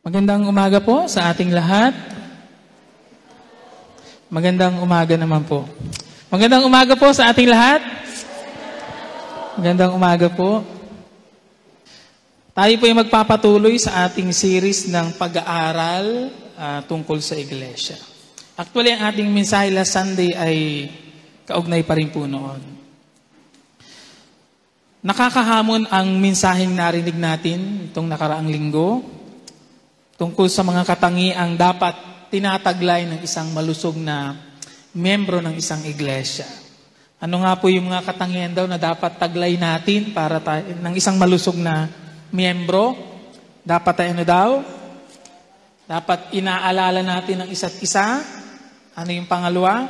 Magandang umaga po sa ating lahat. Magandang umaga naman po. Magandang umaga po sa ating lahat. Magandang umaga po. Tayo po ay magpapatuloy sa ating series ng pag-aaral tungkol sa iglesia. Actually, ang ating mensahe last Sunday ay kaugnay pa rin po noon. Nakakahamon ang mensaheng narinig natin itong nakaraang linggo tungkol sa mga katangiang dapat tinataglay ng isang malusog na miyembro ng isang iglesia. Ano nga po yung mga katangian daw na dapat taglay natin para ng isang malusog na miyembro? Dapat daw? Dapat inaalala natin ang isa't isa. Ano yung pangalawa?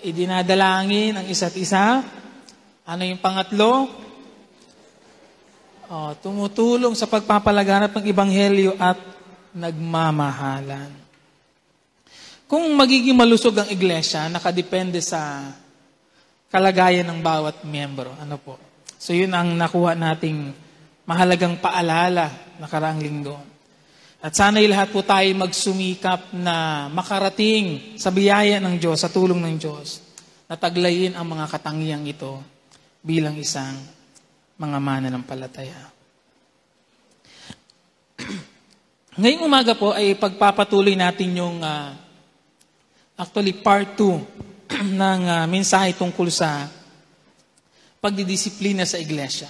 Idinadalangin ang isa't isa. Ano yung pangatlo? Tumutulong sa pagpapalaganap ng Ebanghelyo at nagmamahalan. Kung magiging malusog ang iglesia, nakadepende sa kalagayan ng bawat miyembro. Ano po? So yun ang nakuha nating mahalagang paalala nakaraang linggo. At sana'y lahat po tayo magsumikap na makarating sa biyaya ng Diyos, sa tulong ng Diyos, na taglayin ang mga katangiang ito bilang isang mga mananampalataya. Ngayong umaga po ay pagpapatuloy natin yung actually part 2 ng mensahe tungkol sa pagdidisiplina sa iglesia.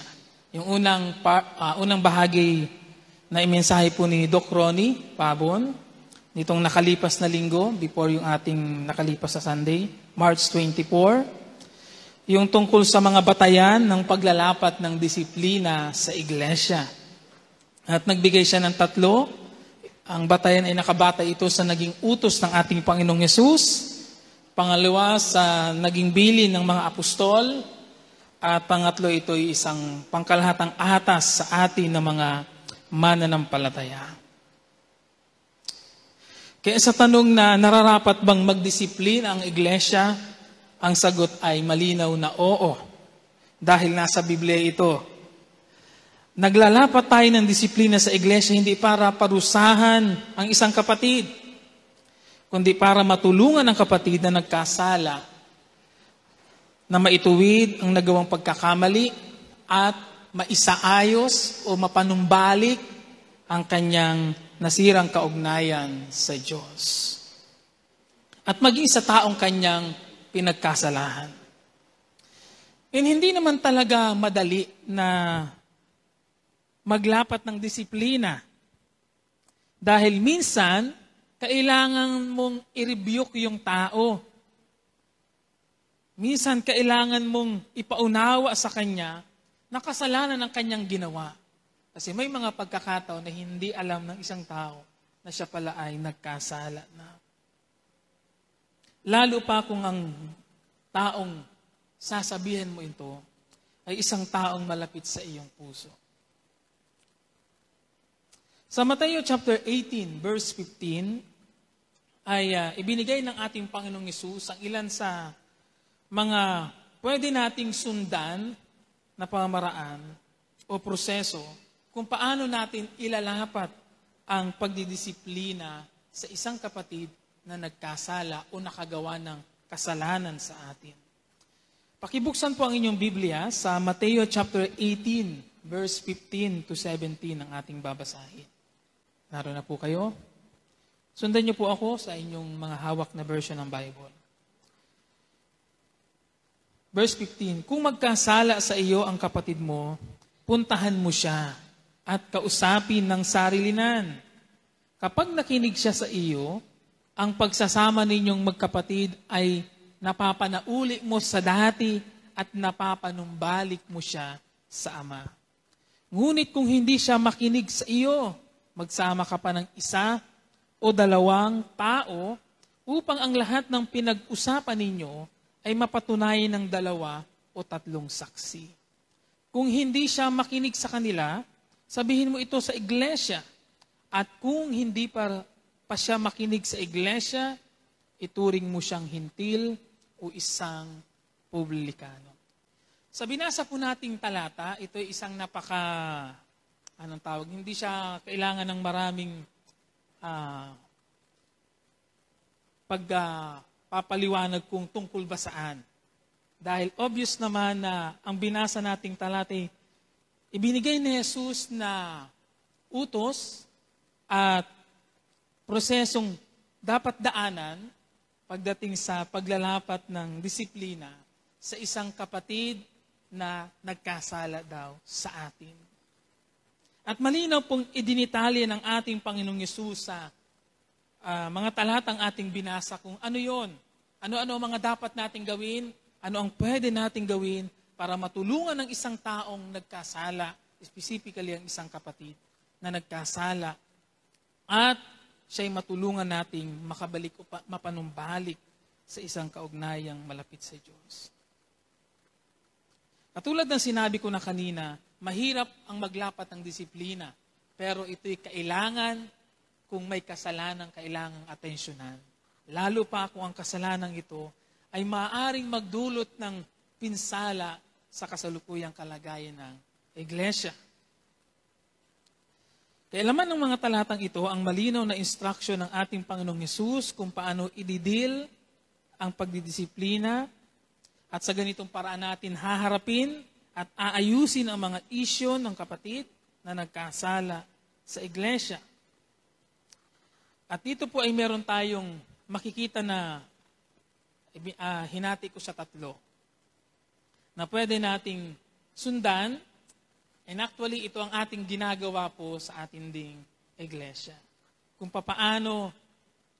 Yung unang bahagi na imensahe po ni Doc Ronnie Pabon nitong nakalipas na linggo before yung ating nakalipas na Sunday, March 24. Yung tungkol sa mga batayan ng paglalapat ng disiplina sa iglesia. At nagbigay siya ng 3. Ang batayan ay nakabatay ito sa naging utos ng ating Panginoong Yesus. Pangalawa, sa naging bilin ng mga apostol. At pangatlo, ito ay isang pangkalahatang atas sa atin ng mga mananampalataya. Kaya sa tanong na nararapat bang magdisiplina ang iglesia, ang sagot ay malinaw na oo. Dahil nasa Biblia ito. Naglalapat tayo ng disiplina sa iglesia hindi para parusahan ang isang kapatid, kundi para matulungan ang kapatid na nagkasala, na maituwid ang nagawang pagkakamali at maisaayos o mapanumbalik ang kanyang nasirang kaugnayan sa Diyos. At maging sa taong kanyang pinagkasalahan. And hindi naman talaga madali na maglapat ng disiplina. Dahil minsan, kailangan mong i-rebuke yung tao. Minsan, kailangan mong ipaunawa sa kanya na kasalanan ng kanyang ginawa. Kasi may mga pagkakataon na hindi alam ng isang tao na siya pala ay nagkasala na. Lalo pa kung ang taong sasabihin mo ito ay isang taong malapit sa iyong puso. Sa Mateo chapter 18, verse 15, ay ibinigay ng ating Panginoong Yesus ang ilan sa mga pwede nating sundan na pamamaraan o proseso kung paano natin ilalapat ang pagdidisiplina sa isang kapatid na nagkasala o nakagawa ng kasalanan sa atin. Pakibuksan po ang inyong Biblia sa Mateo chapter 18, verse 15 to 17 ang ating babasahin. Naroon na po kayo. Sundan niyo po ako sa inyong mga hawak na version ng Bible. Verse 15, kung magkasala sa iyo ang kapatid mo, puntahan mo siya at kausapin ng sarilinan. Kapag nakinig siya sa iyo, ang pagsasama ninyong magkapatid ay napapanauli mo sa dati at napapanumbalik mo siya sa Ama. Ngunit kung hindi siya makinig sa iyo, magsama ka pa ng 1 o 2 tao upang ang lahat ng pinag-usapan ninyo ay mapatunayan ng 2 o 3 saksi. Kung hindi siya makinig sa kanila, sabihin mo ito sa iglesia. At kung hindi pa siya makinig sa iglesia, ituring mo siyang hintil o isang publikano. Sa binasa po nating talata, ito ay isang anong tawag, hindi siya kailangan ng maraming papaliwanag kung tungkol ba saan. Dahil obvious naman na ang binasa nating talata ay ibinigay ni Jesus na utos at prosesong dapat daanan pagdating sa paglalapat ng disiplina sa isang kapatid na nagkasala daw sa atin. At malinaw pong idinitalya ng ating Panginoong Yesus sa mga talatang ating binasa kung ano yon, ano-ano ang mga dapat nating gawin, ano ang pwede nating gawin para matulungan ng isang taong nagkasala, specifically ang isang kapatid na nagkasala, at siya'y matulungan nating makabalik o mapanumbalik sa isang kaugnayang malapit sa Diyos. Katulad ng sinabi ko na kanina, mahirap ang maglapat ng disiplina, pero ito'y kailangan kung may kasalanang kailangang atensyonan. Lalo pa kung ang kasalanang ito ay maaaring magdulot ng pinsala sa kasalukuyang kalagayan ng iglesia. Kailaman ng mga talatang ito ang malinaw na instruction ng ating Panginoong Hesus kung paano ididil ang pagdidisiplina at sa ganitong paraan natin haharapin at aayusin ang mga isyu ng kapatid na nagkasala sa iglesia. At dito po ay meron tayong makikita na hinati ko sa 3 na pwede nating sundan. And actually, ito ang ating ginagawa po sa ating ding iglesia. Kung papaano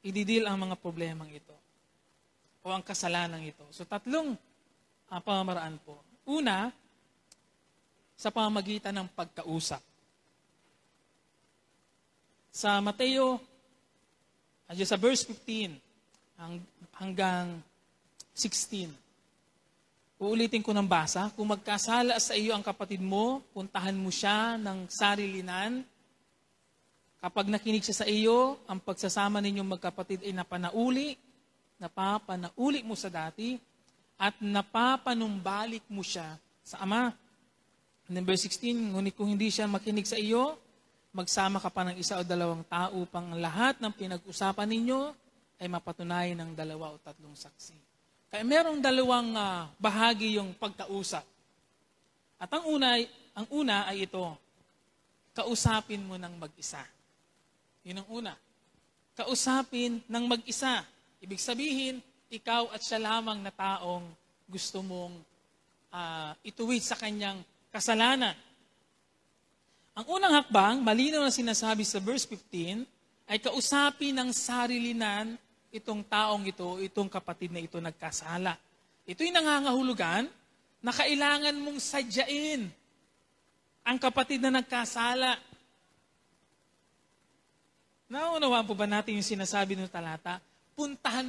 ididil ang mga problemang ito o ang kasalanang ito. So 3 pamamaraan po. Una, sa pamamagitan ng pagkausap. Sa Mateo, sa verse 15 hanggang 16, uulitin ko ng basa. Kung magkasala sa iyo ang kapatid mo, puntahan mo siya ng sarilinan. Kapag nakinig siya sa iyo, ang pagsasama ninyong magkapatid ay napanauli mo sa dati, at napapanumbalik mo siya sa Ama. And then verse 16, ngunit kung hindi siya makinig sa iyo, magsama ka pa ng 1 o 2 tao upang lahat ng pinag-usapan ninyo ay mapatunayan ng 2 o 3 saksi. Kaya merong 2 bahagi yung pagkausap. At ang una ay ito, kausapin mo ng mag-isa. Yun ang una. Kausapin ng mag-isa. Ibig sabihin, ikaw at siya lamang na taong gusto mong ituwid sa kanyang kasalanan. Ang unang hakbang, malinaw na sinasabi sa verse 15, ay kausapin ng sarilinan itong taong ito, itong kapatid na ito nagkasala. Ito'y nangangahulugan na kailangan mong sadyain ang kapatid na nagkasala. Naunawaan po ba natin yung sinasabi ng talata? Puntahan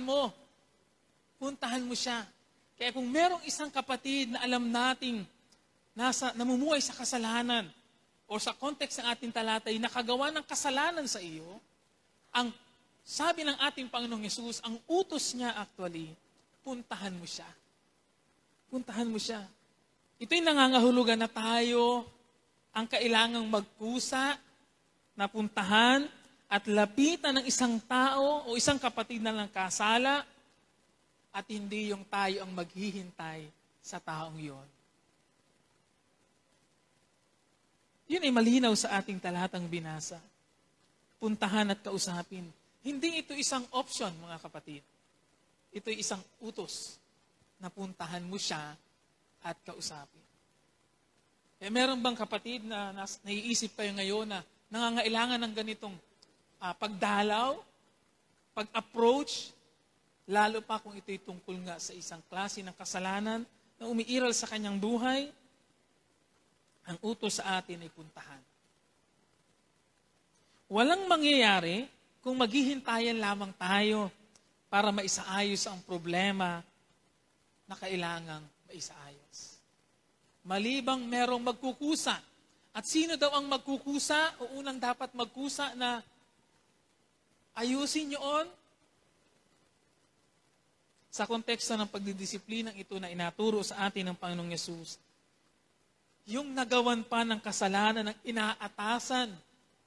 mo siya. Kaya kung merong isang kapatid na alam nating namumuhay sa kasalanan, o sa context ng ating talata ay nakagawa ng kasalanan sa iyo, ang sabi ng ating Panginoong Yesus, ang utos niya actually, puntahan mo siya. Puntahan mo siya. Ito'y nangangahulugan na tayo ang kailangang magkusa, na puntahan at lapitan ng isang tao o isang kapatid na nagkasala, at hindi yung tayo ang maghihintay sa taong yon. Yun ay malinaw sa ating talatang binasa. Puntahan at kausapin. Hindi ito isang option, mga kapatid. Ito ay isang utos na puntahan mo siya at kausapin. Meron bang kapatid na naiisip kayo ngayon na nangangailangan ng ganitong pagdalaw, pag-approach, lalo pa kung ito'y tungkol nga sa isang klase ng kasalanan na umiiral sa kanyang buhay? Ang utos sa atin ay puntahan. Walang mangyayari kung maghihintayan lamang tayo para maisaayos ang problema na kailangang maisaayos. Malibang merong magkukusa. At sino daw ang magkukusa o unang dapat magkusa na ayusin yun? Sa konteksto ng pagdidisiplinang ito na inaturo sa atin ng Panginoong Yesus, yung nagawan pa ng kasalanan ng inaatasan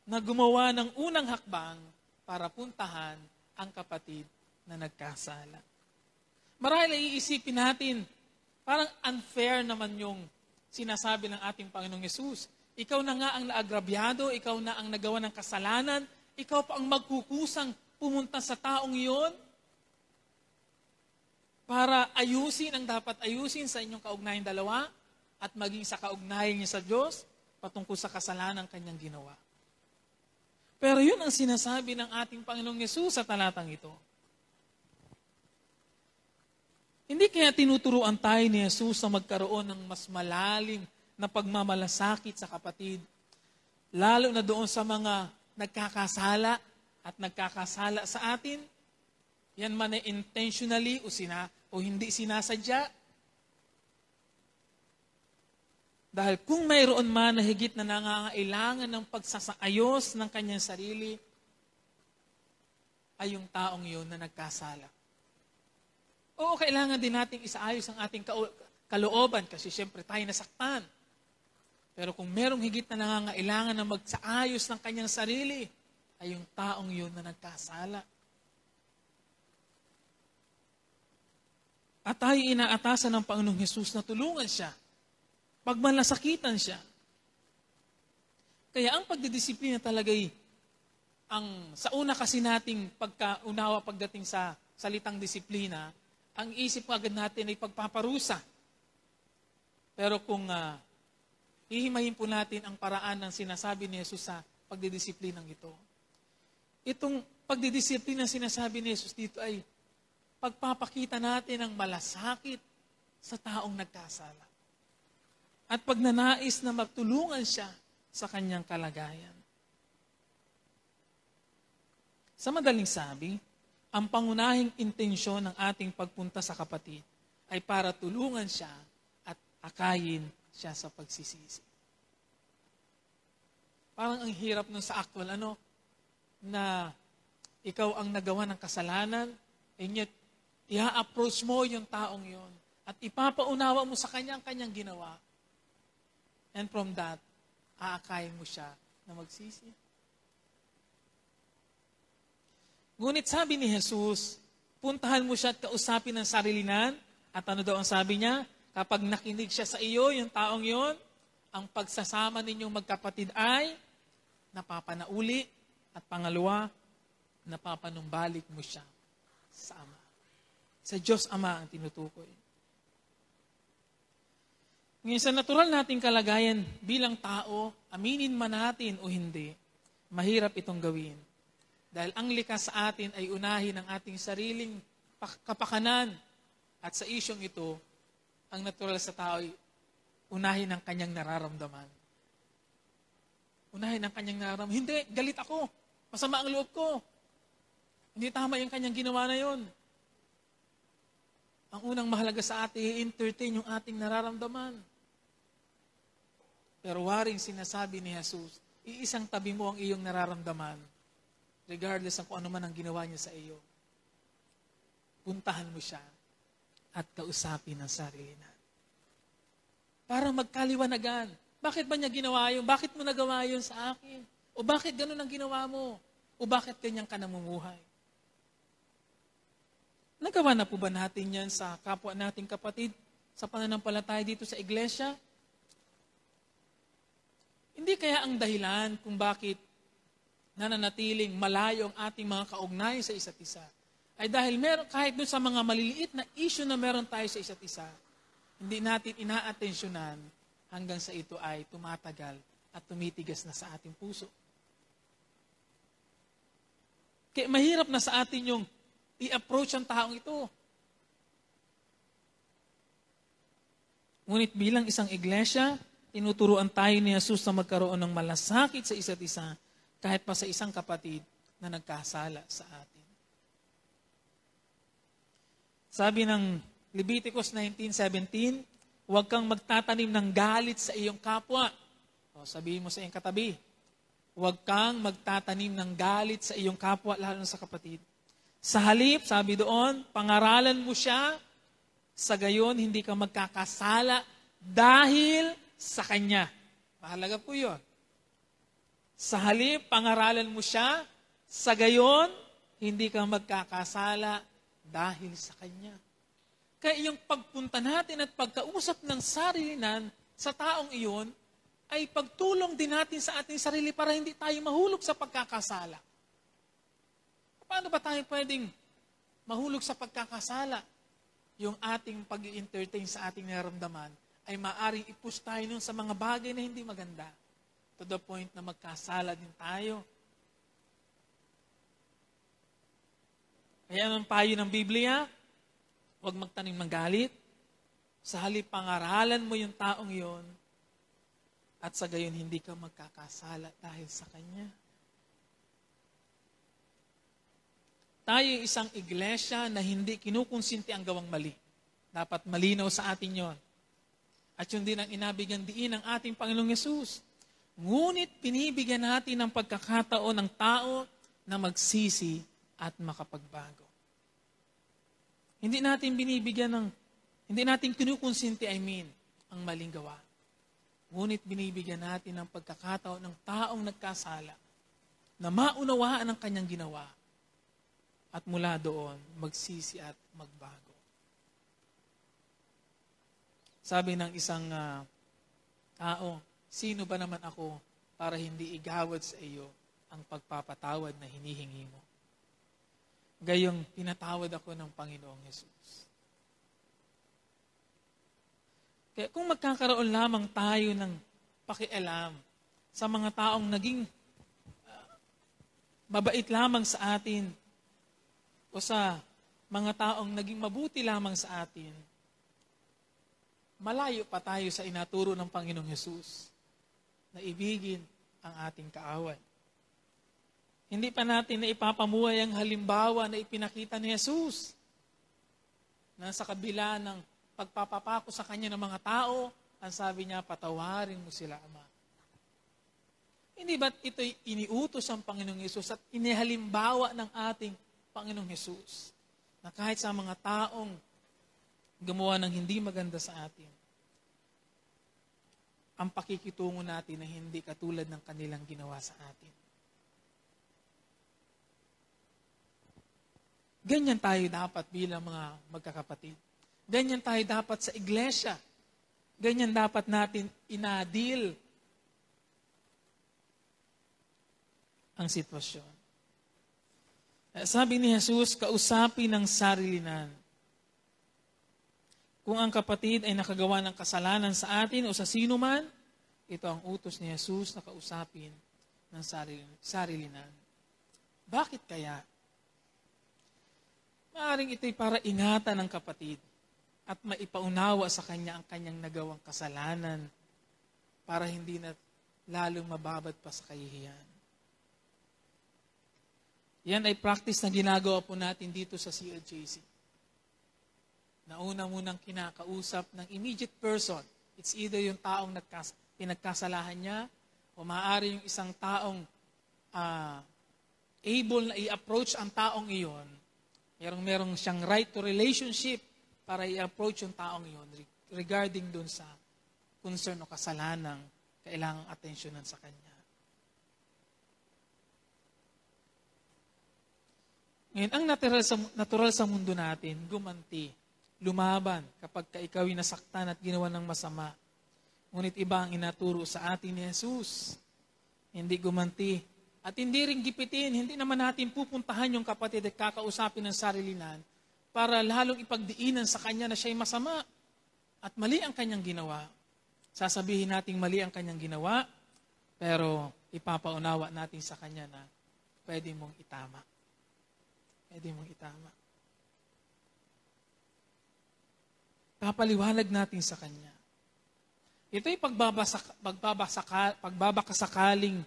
na gumawa ng unang hakbang para puntahan ang kapatid na nagkasala. Marahil iisipin natin, parang unfair naman yung sinasabi ng ating Panginoong Yesus. Ikaw na nga ang naagrabyado, ikaw na ang nagawa ng kasalanan, ikaw pa ang magkukusang pumunta sa taong iyon para ayusin ang dapat ayusin sa inyong kaugnayan dalawa at maging sa kaugnayan niya sa Diyos patungkol sa kasalanan kanyang ginawa. Pero yun ang sinasabi ng ating Panginoong Yesus sa talatang ito. Hindi kaya tinuturuan tayo ni Jesus na magkaroon ng mas malalim na pagmamalasakit sa kapatid, lalo na doon sa mga nagkakasala at nagkakasala sa atin, yan man ay intentionally o hindi sinasadya. Dahil kung mayroon man na higit na nangangailangan ng pagsasaayos ng kanyang sarili, ay yung taong yun na nagkasala. Oo, kailangan din nating isaayos ang ating kalooban kasi siyempre tayo nasaktan. Pero kung merong higit na nangangailangan na magsaayos ng kanyang sarili, ay yung taong yun na nagkasala. At tayo inaatasan ng Panginoong Hesus na tulungan siya, pagmalasakitan siya. Kaya ang pagdidisiplina talaga'y sa una kasi nating pagkaunawa pagdating sa salitang disiplina, ang isip agad natin ay pagpaparusa. Pero kung hihimayin po natin ang paraan ng sinasabi ni Jesus sa pagdidisiplinang ito. Itong pagdidisiplina sinasabi ni Jesus dito ay pagpapakita natin ng malasakit sa taong nagkasala. At pagnanais na magtulungan siya sa kanyang kalagayan. Sa madaling sabi, ang pangunahing intensyon ng ating pagpunta sa kapatid ay para tulungan siya at akayin siya sa pagsisisi. Parang ang hirap nun sa actual, na ikaw ang nagawa ng kasalanan, and yet, i-approach mo yung taong yon at ipapaunawa mo sa kanya ang kanyang ginawa. And from that, aakayin mo siya na magsisi. Ngunit sabi ni Jesus, puntahan mo siya at kausapin ng sarilinan, at ano daw ang sabi niya? Kapag nakinig siya sa iyo, yung taong yon, ang pagsasama ninyong magkapatid ay napapanauli at pangalawa, napapanumbalik mo siya sa Ama. Sa Diyos Ama ang tinutukoy. Ngayon, sa natural nating kalagayan bilang tao, aminin man natin o hindi, mahirap itong gawin. Dahil ang likas sa atin ay unahin ang ating sariling kapakanan. At sa isyong ito, ang natural sa tao ay unahin ang kanyang nararamdaman. Unahin ang kanyang nararamdaman. Hindi, galit ako. Masama ang loob ko. Hindi tama yung kanyang ginawa na yon. Ang unang mahalaga sa atin, i-entertain yung ating nararamdaman. Pero waring sinasabi ni Jesus, iisang tabi mo ang iyong nararamdaman, regardless ng kung ano man ang ginawa niya sa iyo. Puntahan mo siya at kausapin ang sarili na. Para magkaliwanagan. Bakit ba niya ginawa yun? Bakit mo nagawa yun sa akin? O bakit ganun ang ginawa mo? O bakit ganyan ka namumuhay? Nagawa na po ba natin yan sa kapwa nating kapatid sa pananampalataya dito sa iglesia? Hindi kaya ang dahilan kung bakit nananatiling malayo ang ating mga kaugnayan sa isa't isa ay dahil kahit doon sa mga maliliit na issue na meron tayo sa isa't isa, hindi natin inaatensyonan hanggang sa ito ay tumatagal at tumitigas na sa ating puso. Kaya mahirap na sa atin yung i-approach ang taong ito. Ngunit bilang isang iglesia, tinuturuan tayo ni Jesus na magkaroon ng malasakit sa isa't isa kahit pa sa isang kapatid na nagkasala sa atin. Sabi ng Leviticus 19:17, huwag kang magtatanim ng galit sa iyong kapwa. O, sabihin mo sa iyong katabi, huwag kang magtatanim ng galit sa iyong kapwa, lalo na sa kapatid. Sa halip, sabi doon, pangaralan mo siya, sa gayon hindi ka magkakasala dahil sa Kanya. Mahalaga po yun. Sa halip, pangaralan mo siya, sa gayon, hindi ka magkakasala dahil sa Kanya. Kaya yung pagpunta natin at pagkausap ng sarilinan sa taong iyon, ay pagtulong din natin sa ating sarili para hindi tayo mahulog sa pagkakasala. Paano ba tayo pwedeng mahulog sa pagkakasala? Yung ating pag-i-entertain sa ating nararamdaman ay maaring i-push tayo nun sa mga bagay na hindi maganda. To the point na magkasala din tayo. Kaya ang payo ng Biblia, huwag magtanim ng galit. Sa halip, pangaralan mo yung taong yon at sa gayon hindi ka magkakasala dahil sa Kanya. Tayo isang iglesia na hindi kinukonsinti ang gawang mali. Dapat malinaw sa atin yon. At yun din ang inabigyan diin ng ating Panginoong Yesus. Ngunit pinibigyan natin ng pagkakataon ng tao na magsisi at makapagbago. Hindi natin kinukonsinti, ang maling gawa. Ngunit binibigyan natin ng pagkakataon ng taong nagkasala na maunawaan ang kanyang ginawa at mula doon magsisi at magbago. Sabi ng isang tao, sino ba naman ako para hindi igawad sa iyo ang pagpapatawad na hinihingi mo? Gayong pinatawad ako ng Panginoong Yesus. Kaya kung magkakaroon lamang tayo ng pakialam sa mga taong naging mabait lamang sa atin o sa mga taong naging mabuti lamang sa atin, malayo pa tayo sa inaturo ng Panginoong Yesus na ibigin ang ating kaaway. Hindi pa natin na ipapamuhay ang halimbawa na ipinakita ni Yesus na sa kabila ng pagpapapako sa Kanya ng mga tao, ang sabi niya, patawarin mo sila, Ama. Hindi ba't ito'y iniutos ang Panginoong Yesus at inihalimbawa ng ating Panginoong Yesus na kahit sa mga taong gumawa ng hindi maganda sa atin, ang pakikitungo natin na hindi katulad ng kanilang ginawa sa atin. Ganyan tayo dapat bilang mga magkakapatid. Ganyan tayo dapat sa iglesia. Ganyan dapat natin inadil ang sitwasyon. Sabi ni Jesus, kausapin ng sarilinan. Kung ang kapatid ay nakagawa ng kasalanan sa atin o sa sino man, ito ang utos ni Jesus na kausapin ng sarilinan. Bakit kaya? Maaring ito'y para ingatan ng kapatid at maipaunawa sa kanya ang kanyang nagawang kasalanan para hindi na lalong mababad pa sa kahihiyan. Yan ay practice na ginagawa po natin dito sa CLJC. Nauna munang kinakausap ng immediate person. It's either yung taong pinagkasalahan niya o maaari yung isang taong able na i-approach ang taong iyon. Merong siyang right to relationship para i-approach yung taong iyon regarding dun sa concern o kasalanang kailangang atensyonan sa kanya. Ngayon, ang natural sa mundo natin, gumanti, lumaban kapag ikaw ay nasaktan at ginawa ng masama. Ngunit iba ang inaturo sa atin ni Jesus. Hindi gumanti. At hindi rin gipitin, hindi naman natin pupuntahan yung kapatid at kakausapin ng sarilinan para lalong ipagdiinan sa kanya na siya'y masama at mali ang kanyang ginawa. Sasabihin natin mali ang kanyang ginawa, pero ipapaunawa natin sa kanya na pwede mong itama. Pwede mong itama. Papaliwanag natin sa kanya. Ito'y pagbabakasakaling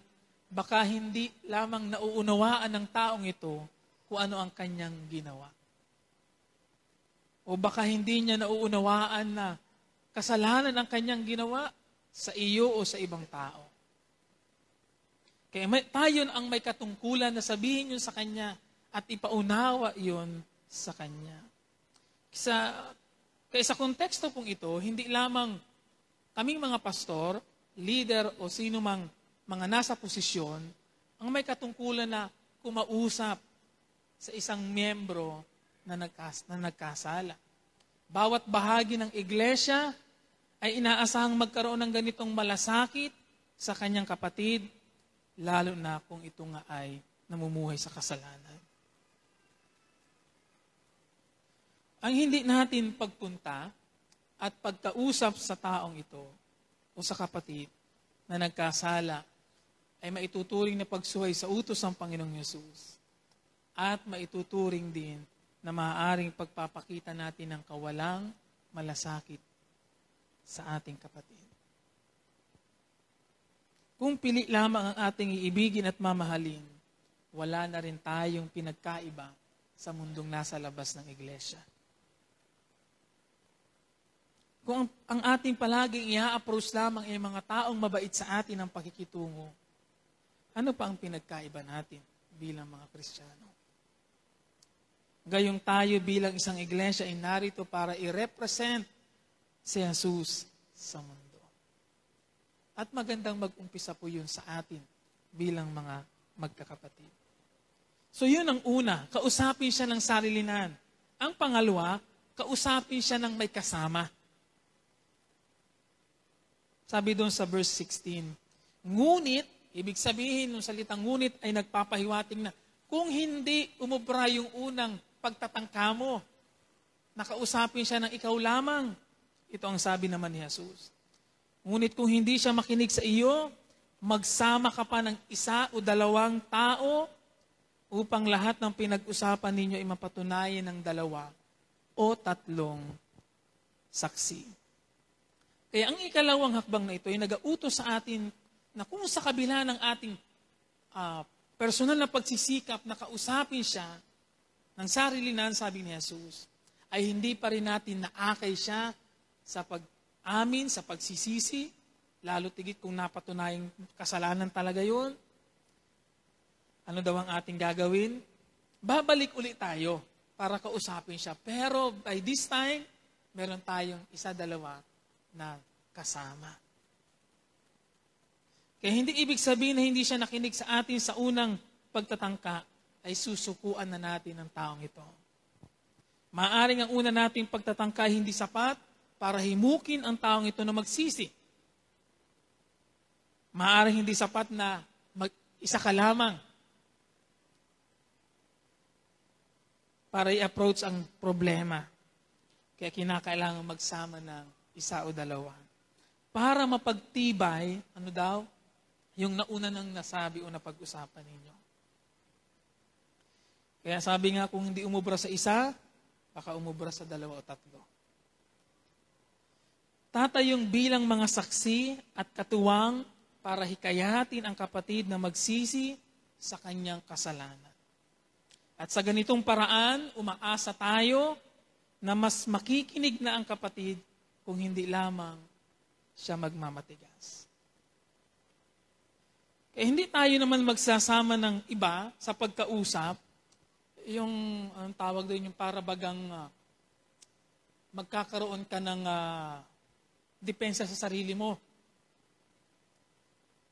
baka hindi lamang nauunawaan ng taong ito kung ano ang kanyang ginawa. O baka hindi niya nauunawaan na kasalanan ang kanyang ginawa sa iyo o sa ibang tao. Kaya tayo ang may katungkulan na sabihin yun sa kanya at ipaunawa yun sa kanya. Kaya sa konteksto pong ito, hindi lamang kaming mga pastor, leader o sino mang mga nasa posisyon, ang may katungkulan na kumausap sa isang miyembro na nagkasala. Bawat bahagi ng iglesia ay inaasahang magkaroon ng ganitong malasakit sa kanyang kapatid, lalo na kung ito nga ay namumuhay sa kasalanan. Ang hindi natin pagpunta at pagkausap sa taong ito o sa kapatid na nagkasala ay maituturing na pagsuway sa utos ng Panginoong Yesus at maituturing din na maaaring pagpapakita natin ng kawalang malasakit sa ating kapatid. Kung pili lamang ang ating iibigin at mamahalin, wala na rin tayong pinagkaiba sa mundong nasa labas ng iglesia. Kung ang ating palaging i-approach lamang ay mga taong mabait sa atin ang pakikitungo, ano pa ang pinagkaiba natin bilang mga Kristiyano? Gayong tayo bilang isang iglesia ay narito para i-represent si Jesus sa mundo. At magandang mag-umpisa po yun sa atin bilang mga magkakapatid. So yun ang una, kausapin siya ng sarilinan. Ang pangalawa, kausapin siya ng may kasama. Sabi doon sa verse 16, ngunit, ibig sabihin ng salitang ngunit ay nagpapahiwating na kung hindi umubra yung unang pagtatangka mo, nakausapin siya ng ikaw lamang. Ito ang sabi naman ni Jesus. Ngunit kung hindi siya makinig sa iyo, magsama ka pa ng isa o dalawang tao upang lahat ng pinag-usapan ninyo ay mapatunayan ng dalawa o tatlong saksi. Kaya ang ikalawang hakbang na ito ay nag-autos sa atin na kung sa kabila ng ating personal na pagsisikap na kausapin siya ng sarilinan, sabi ni Jesus, ay hindi pa rin natin naakay siya sa pag-amin, sa pagsisisi, lalo tigit kung napatunayang kasalanan talaga yun. Ano daw ang ating gagawin? Babalik ulit tayo para kausapin siya. Pero by this time, meron tayong isa-dalawa na kasama. Kaya hindi ibig sabihin na hindi siya nakinig sa atin sa unang pagtatangka, ay susukuan na natin ang taong ito. Maaring ang una nating pagtatangka hindi sapat para himukin ang taong ito na magsisi. Maaring hindi sapat na isa ka lamang para i-approach ang problema. Kaya kinakailangan magsama ng isa o dalawa. Para mapagtibay, ano daw? Yung nauna nang nasabi o napag-usapan ninyo. Kaya sabi nga, kung hindi umubra sa isa, baka umubra sa dalawa o tatlo. Tatayong bilang mga saksi at katuwang para hikayatin ang kapatid na magsisi sa kanyang kasalanan. At sa ganitong paraan, umaasa tayo na mas makikinig na ang kapatid kung hindi lamang siya magmamatigas. Kaya hindi tayo naman magsasama ng iba sa pagkausap, yung ang tawag doon, yung para bagang magkakaroon ka ng depensa sa sarili mo.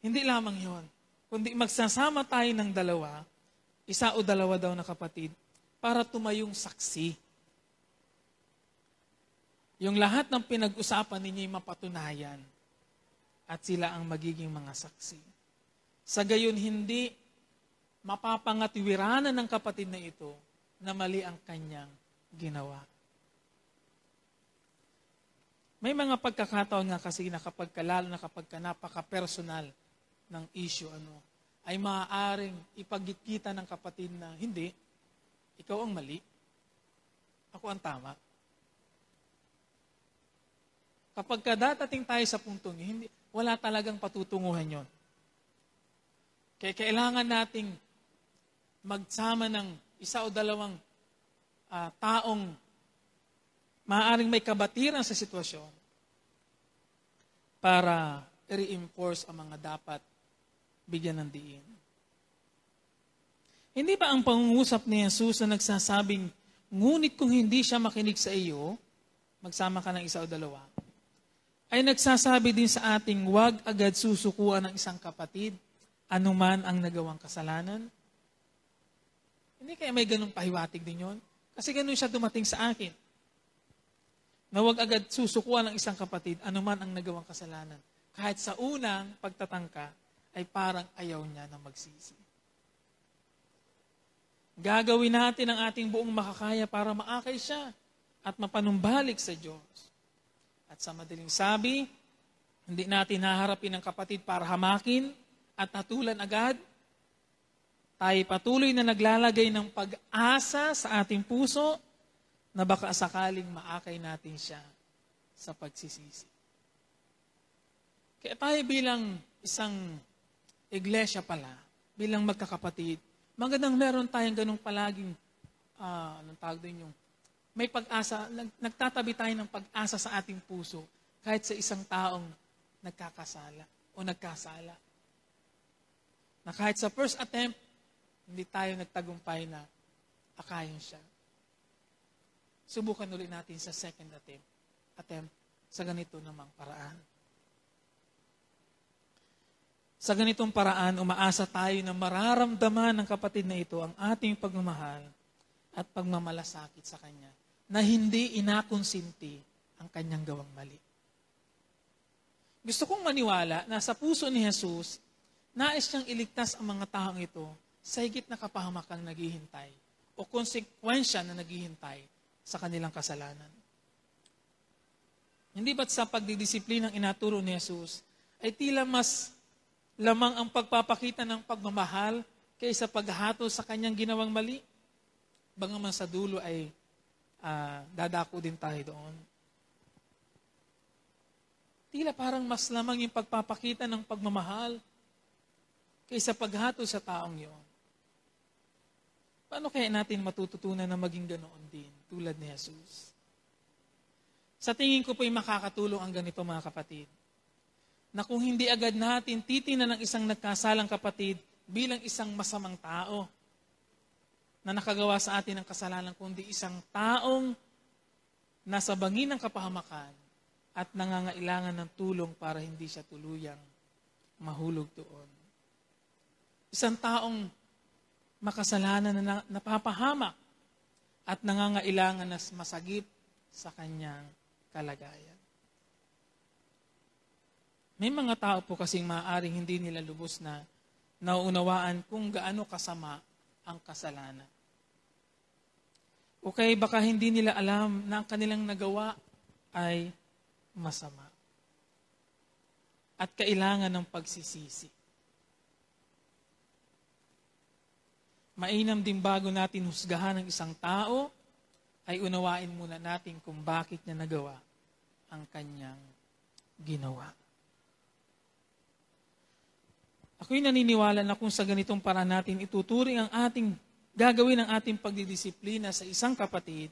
Hindi lamang yon, kundi magsasama tayo ng dalawa, isa o dalawa daw na kapatid, para tumayong saksi. Yung lahat ng pinag-usapan ninyo ay mapatunayan at sila ang magiging mga saksi. Sa gayon, hindi mapapangatiwiranan ng kapatid na ito na mali ang kanyang ginawa. May mga pagkakataon nga kasi na kapag lalo na kapag napaka-personal ng issue, ay maaaring ipagkita ng kapatid na hindi, ikaw ang mali, ako ang tama. Kapag dadating tayo sa puntong hindi, wala talagang patutunguhan yon. Kaya kailangan nating magsama ng isa o dalawang taong maaaring may kabatiran sa sitwasyon para i-reinforce ang mga dapat bigyan ng diin. Hindi ba ang pangungusap ni Jesus na nagsasabing, ngunit kung hindi siya makinig sa iyo, magsama ka ng isa o dalawa, ay nagsasabi din sa ating huwag agad susukuan ng isang kapatid, anuman ang nagawang kasalanan? Hindi kaya may ganung pahiwatig din yon? Kasi ganun siya dumating sa akin. Na huwag agad susukuan ng isang kapatid, anuman ang nagawang kasalanan. Kahit sa unang pagtatangka, ay parang ayaw niya na magsisi. Gagawin natin ang ating buong makakaya para maakay siya at mapanumbalik sa Diyos. At sa madaling sabi, hindi natin haharapin ang kapatid para hamakin at hatulan agad. Tayo patuloy na naglalagay ng pag-asa sa ating puso na baka sakaling maakay natin siya sa pagsisisi. Kaya tayo bilang isang iglesia pala, bilang magkakapatid, magandang meron tayong ganung palaging, anong tawag din yung, may pag-asa, nagtatabi tayo ng pag-asa sa ating puso kahit sa isang taong nagkakasala o nagkasala. Na kahit sa first attempt, hindi tayo nagtagumpay na akayin siya. Subukan ulit natin sa second attempt sa ganito namang paraan. Sa ganitong paraan, umaasa tayo na mararamdaman ng kapatid na ito ang ating pagmamahal at pagmamalasakit sa kanya na hindi inakonsinti ang kanyang gawang mali. Gusto kong maniwala na sa puso ni Jesus, nais niyang iligtas ang mga taong ito sa higit na kapahamakang naghihintay o konsekwensya na naghihintay sa kanilang kasalanan. Hindi ba't sa pagdidisiplinang inaturo ni Jesus ay tila mas lamang ang pagpapakita ng pagmamahal kaysa paghahatol sa kanyang ginawang mali? Bagaman sa dulo ay dadako din tayo doon. Tila parang mas lamang yung pagpapakita ng pagmamahal kaysa paghatol sa taong yon. Paano kaya natin matututunan na maging ganoon din, tulad ni Jesus? Sa tingin ko po'y makakatulong ang ganito, mga kapatid, na kung hindi agad natin titingnan ng isang nagkasalang kapatid bilang isang masamang tao na nakagawa sa atin ng kasalanan, kundi isang taong nasa bangin ng kapahamakan at nangangailangan ng tulong para hindi siya tuluyang mahulog doon. Isang taong makasalanan na napapahamak at nangangailangan na masagip sa kanyang kalagayan. May mga tao po kasing maaaring hindi nila lubos na nauunawaan kung gaano kasama ang kasalanan. O kaya baka hindi nila alam na ang kanilang nagawa ay masama. At kailangan ng pagsisisi. Mainam din bago natin husgahan ng isang tao, ay unawain muna natin kung bakit niya nagawa ang kanyang ginawa. Ako'y naniniwala na kung sa ganitong paraan natin ituturing ang gagawin ang ating pagdidisiplina sa isang kapatid,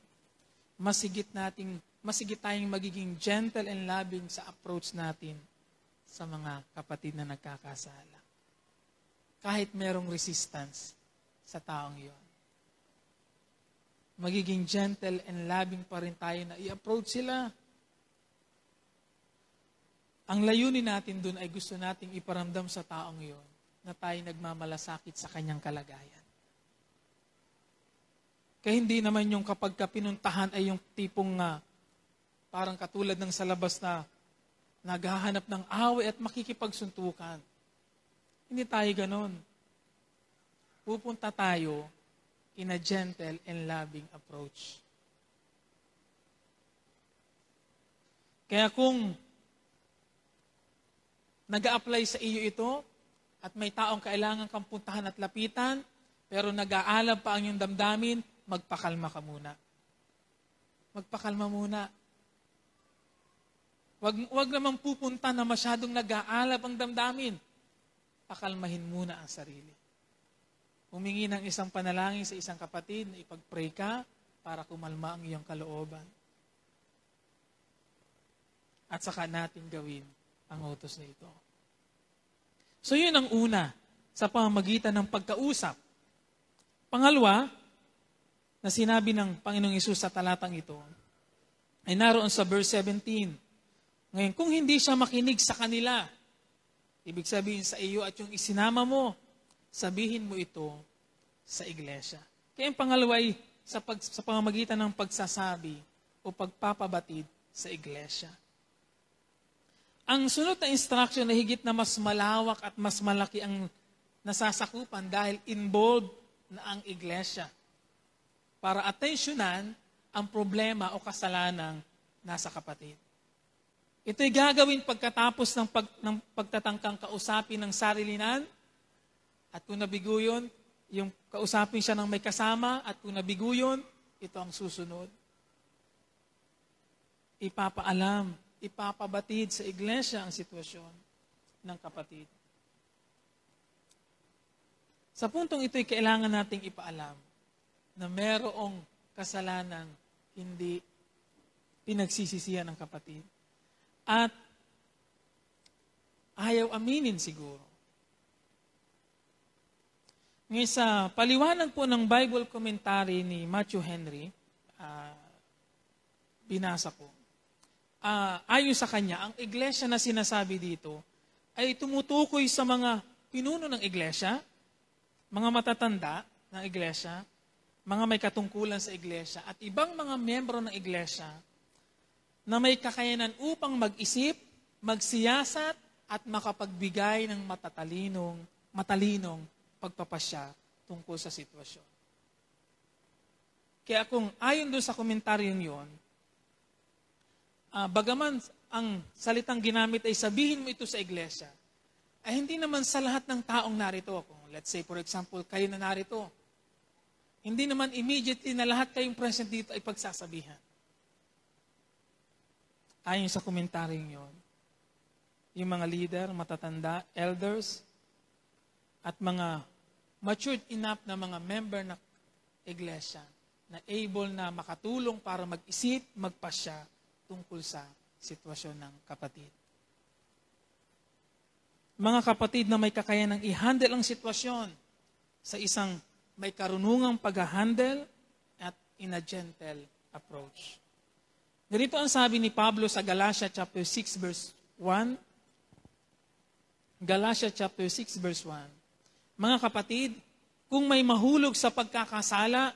masigit tayong magiging gentle and loving sa approach natin sa mga kapatid na nagkakasala. Kahit merong resistance sa taong iyon. Magiging gentle and loving pa rin tayo na i-approach sila. Ang layunin natin dun ay gusto nating iparamdam sa taong iyon na tayo nagmamalasakit sa kanyang kalagayan. Kaya hindi naman yung kapag pinuntahan ay yung tipong parang katulad ng sa labas na naghahanap ng away at makikipagsuntukan. Hindi tayo ganon. Pupunta tayo in a gentle and loving approach. Kaya kung nag-a-apply sa iyo ito at may taong kailangan kang puntahan at lapitan, pero nag-aalab pa ang iyong damdamin, magpakalma ka muna. Magpakalma muna. Wag namang pupunta na masyadong nag-aalab ang damdamin. Pakalmahin muna ang sarili. Humingi ng isang panalangin sa isang kapatid na ipag-pray ka para kumalma ang iyong kalooban. At saka natin gawin ang utos na ito. So yun ang una sa pamamagitan ng pagkausap. Pangalawa, na sinabi ng Panginoong Hesus sa talatang ito, ay naroon sa verse 17. Ngayon, kung hindi siya makinig sa kanila, ibig sabihin sa iyo at yung isinama mo, sabihin mo ito sa iglesia. Kaya ang pangalawa ay sa pamamagitan ng pagsasabi o pagpapabatid sa iglesia. Ang sunod na instruction na higit na mas malawak at mas malaki ang nasasakupan dahil involved na ang iglesia para atensyonan ang problema o kasalanang nasa kapatid. Ito'y gagawin pagkatapos ng pagtatangkang kausapin ng sarilinan at kung nabigo yun, yung kausapin siya ng may kasama at kung nabigo yun, ito ang susunod. Ipapaalam, ipapabatid sa iglesia ang sitwasyon ng kapatid. Sa puntong ito'y kailangan nating ipaalam na merong kasalanang hindi pinagsisisihan ng kapatid. At ayaw aminin siguro. Ngayon sa paliwanag po ng Bible commentary ni Matthew Henry, binasa ko. Ayon sa kanya, ang iglesia na sinasabi dito ay tumutukoy sa mga pinuno ng iglesia, mga matatanda ng iglesia, mga may katungkulan sa iglesia, at ibang mga miyembro ng iglesia na may kakayanan upang mag-isip, magsiyasat, at makapagbigay ng matalinong pagpapasya tungkol sa sitwasyon. Kaya kung ayon doon sa komentaryong yon, bagaman ang salitang ginamit ay sabihin mo ito sa iglesia, ay hindi naman sa lahat ng taong narito. Kung let's say, for example, kayo na narito, hindi naman immediately na lahat kayong present dito ay pagsasabihan. Ayon sa komentaryong yon, yung mga leader, matatanda, elders, at mga matured enough na mga member ng iglesia na able na makatulong para mag-isip, magpasya tungkol sa sitwasyon ng kapatid. Mga kapatid na may kakayanang i-handle ang sitwasyon sa isang may karunungang pag-handle at in a gentle approach. Ganito ang sabi ni Pablo sa Galatia chapter 6 verse 1. Galatia chapter 6 verse 1. Mga kapatid, kung may mahulog sa pagkakasala,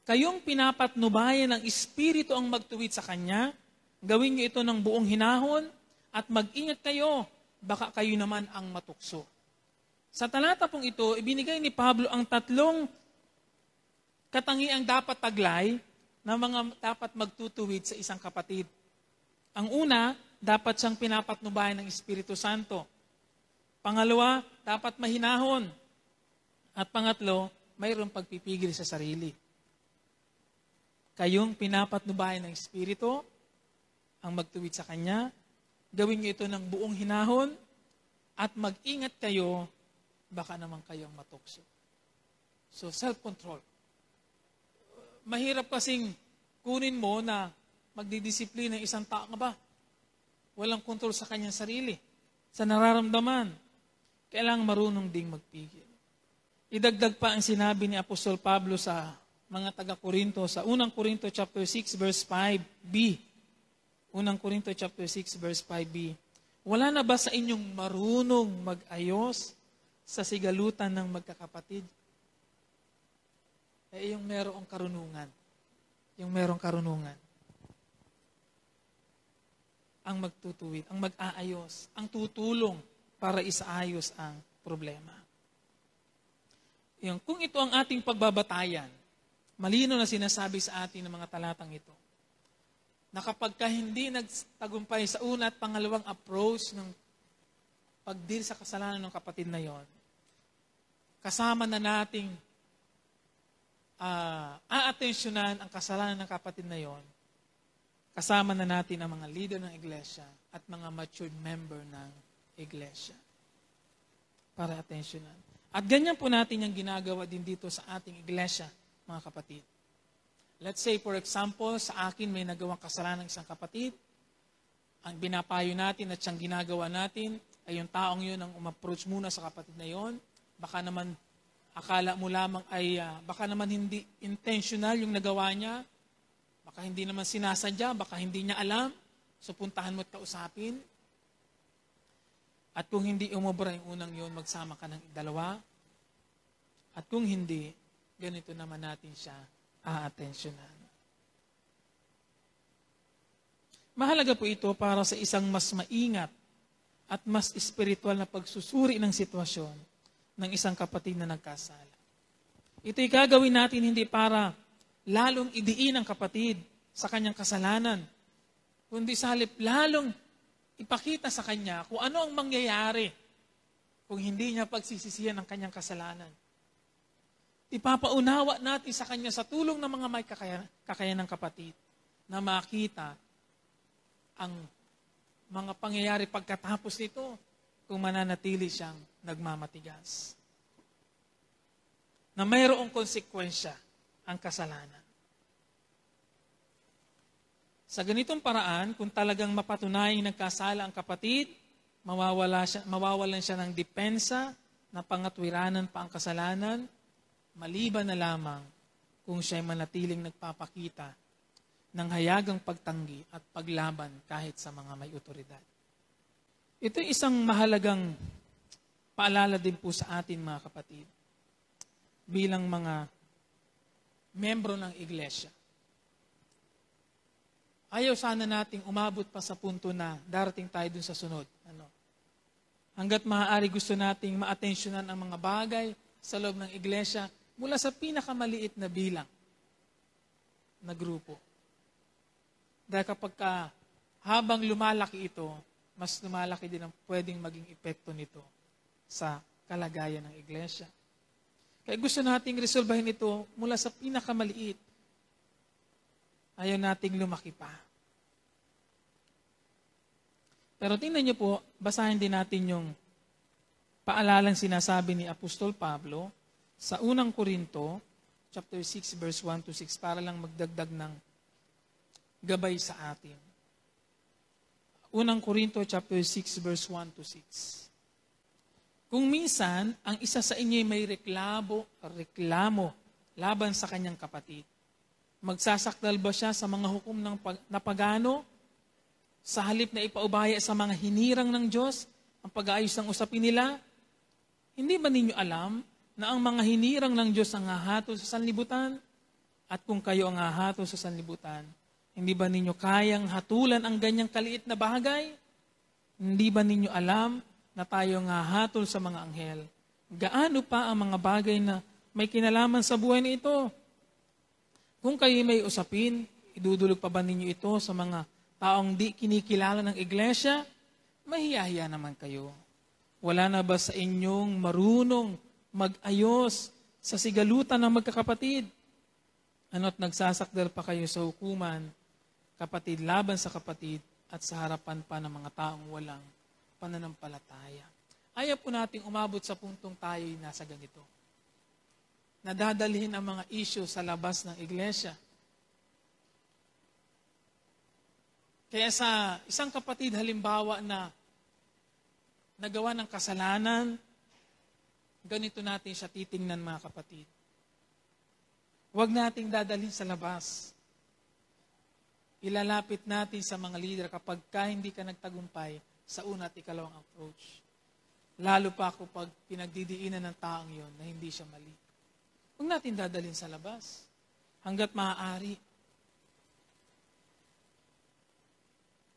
kayong pinapatnubayan ng Espiritu ang magtuwid sa Kanya, gawin niyo ito ng buong hinahon at mag-ingat kayo, baka kayo naman ang matukso. Sa talata pong ito, ibinigay ni Pablo ang tatlong katangiang dapat taglay na mga dapat magtutuwid sa isang kapatid. Ang una, dapat siyang pinapatnubayan ng Espiritu Santo. Pangalawa, dapat mahinahon. At pangatlo, mayroong pagpipigil sa sarili. Kayong pinapatnubayan ng Espiritu, ang magtuwid sa Kanya, gawin niyo ito ng buong hinahon, at mag-ingat kayo, baka naman kayong matukso. So, self-control. Mahirap kasing kunin mo na magdidisiplina ng isang tao nga ba? Walang kontrol sa kanyang sarili, sa nararamdaman. Kailangang marunong ding magpigil. Idagdag pa ang sinabi ni Apostol Pablo sa mga taga-Korinto, sa unang Korinto chapter 6 verse 5b. Unang Korinto chapter 6 verse 5b. Wala na ba sa inyong marunong mag-ayos sa sigalutan ng magkakapatid? Yung merong karunungan. Yung merong karunungan. Ang magtutuwid, ang mag-aayos, ang tutulong para isaayos ang problema. Kung ito ang ating pagbabatayan, malino na sinasabi sa atin ng mga talatang ito, na kapag hindi nagtagumpay sa una at pangalawang approach ng pagdeal sa kasalanan ng kapatid na yon, kasama na nating aatensyonan ang kasalanan ng kapatid na yon, kasama na natin ang mga leader ng iglesia at mga matured member ng iglesia para atensyonan. At ganyan po natin yung ginagawa din dito sa ating iglesia, mga kapatid. Let's say, for example, sa akin may nagawang kasalanan ng isang kapatid. Ang binapayo natin at siyang ginagawa natin ay yung taong yun ang umapproach muna sa kapatid na yon. Baka naman akala mo lamang ay, baka naman hindi intentional yung nagawa niya. Baka hindi naman sinasadya, baka hindi niya alam. So puntahan mo at kausapin. At kung hindi umubra yung unang yun, magsama ka ng dalawa. At kung hindi, ganito naman natin siya a-attensyonan. Mahalaga po ito para sa isang mas maingat at mas espiritual na pagsusuri ng sitwasyon ng isang kapatid na nagkasala. Ito'y gagawin natin hindi para lalong idiin ang kapatid sa kanyang kasalanan, kundi sa halip lalong ipakita sa kanya kung ano ang mangyayari kung hindi niya pagsisisihan ang kanyang kasalanan. Ipapaunawa natin sa kanya sa tulong ng mga may kakayahan ng kapatid na makita ang mga pangyayari pagkatapos nito kung mananatili siyang nagmamatigas. Na mayroong konsekwensya ang kasalanan. Sa ganitong paraan, kung talagang mapatunayang nagkasala ang kapatid, mawawalan siya ng depensa na pangatwiranan pa ang kasalanan, maliban na lamang kung siya'y manatiling nagpapakita ng hayagang pagtanggi at paglaban kahit sa mga may otoridad. Ito isang mahalagang paalala din po sa atin mga kapatid bilang mga membro ng iglesia. Ayaw sana nating umabot pa sa punto na darating tayo dun sa sunod. Hanggat maaari gusto nating maatensyonan ang mga bagay sa loob ng iglesia mula sa pinakamaliit na bilang na grupo. Dahil kapag habang lumalaki ito, mas lumalaki din ang pwedeng maging epekto nito sa kalagayan ng iglesia. Kaya gusto nating resolbahin ito mula sa pinakamaliit. Ayaw nating lumaki pa. Pero tingnan niyo po, basahin din natin yung paalalang sinasabi ni Apostol Pablo sa unang Korinto, chapter 6, verse 1 to 6, para lang magdagdag ng gabay sa atin. Unang Korinto, chapter 6, verse 1 to 6. Kung minsan, ang isa sa inyo may reklamo laban sa kanyang kapatid, magsasakdal ba siya sa mga hukom na pagano? Sa halip na ipaubaya sa mga hinirang ng Diyos ang pag-aayos ng usapin nila? Hindi ba ninyo alam na ang mga hinirang ng Diyos ang hahatol sa sanlibutan? At kung kayo ang hahatol sa sanlibutan, hindi ba ninyo kayang hatulan ang ganyang kaliit na bagay? Hindi ba ninyo alam na tayo ang hahatol sa mga anghel? Gaano pa ang mga bagay na may kinalaman sa buhay na ito? Kung kayo may usapin, idudulog pa ba ninyo ito sa mga taong di kinikilala ng iglesia? Mahiyahiya naman kayo. Wala na ba sa inyong marunong mag-ayos sa sigalutan ng magkakapatid? Ano't nagsasakdal pa kayo sa hukuman, kapatid laban sa kapatid, at sa harapan pa ng mga taong walang pananampalataya. Ayaw po nating umabot sa puntong tayo'y nasa ganito. Nadadalhin ang mga issue sa labas ng iglesia. Kaya sa isang kapatid halimbawa na nagawa ng kasalanan, ganito natin siya titingnan mga kapatid. Huwag nating dadalhin sa labas. Ilalapit natin sa mga leader kapag hindi ka nagtagumpay sa una at ikalawang approach. Lalo pa kapag pinagdidiinan ng taong yon na hindi siya mali. Huwag natin dadalhin sa labas hanggat maaari.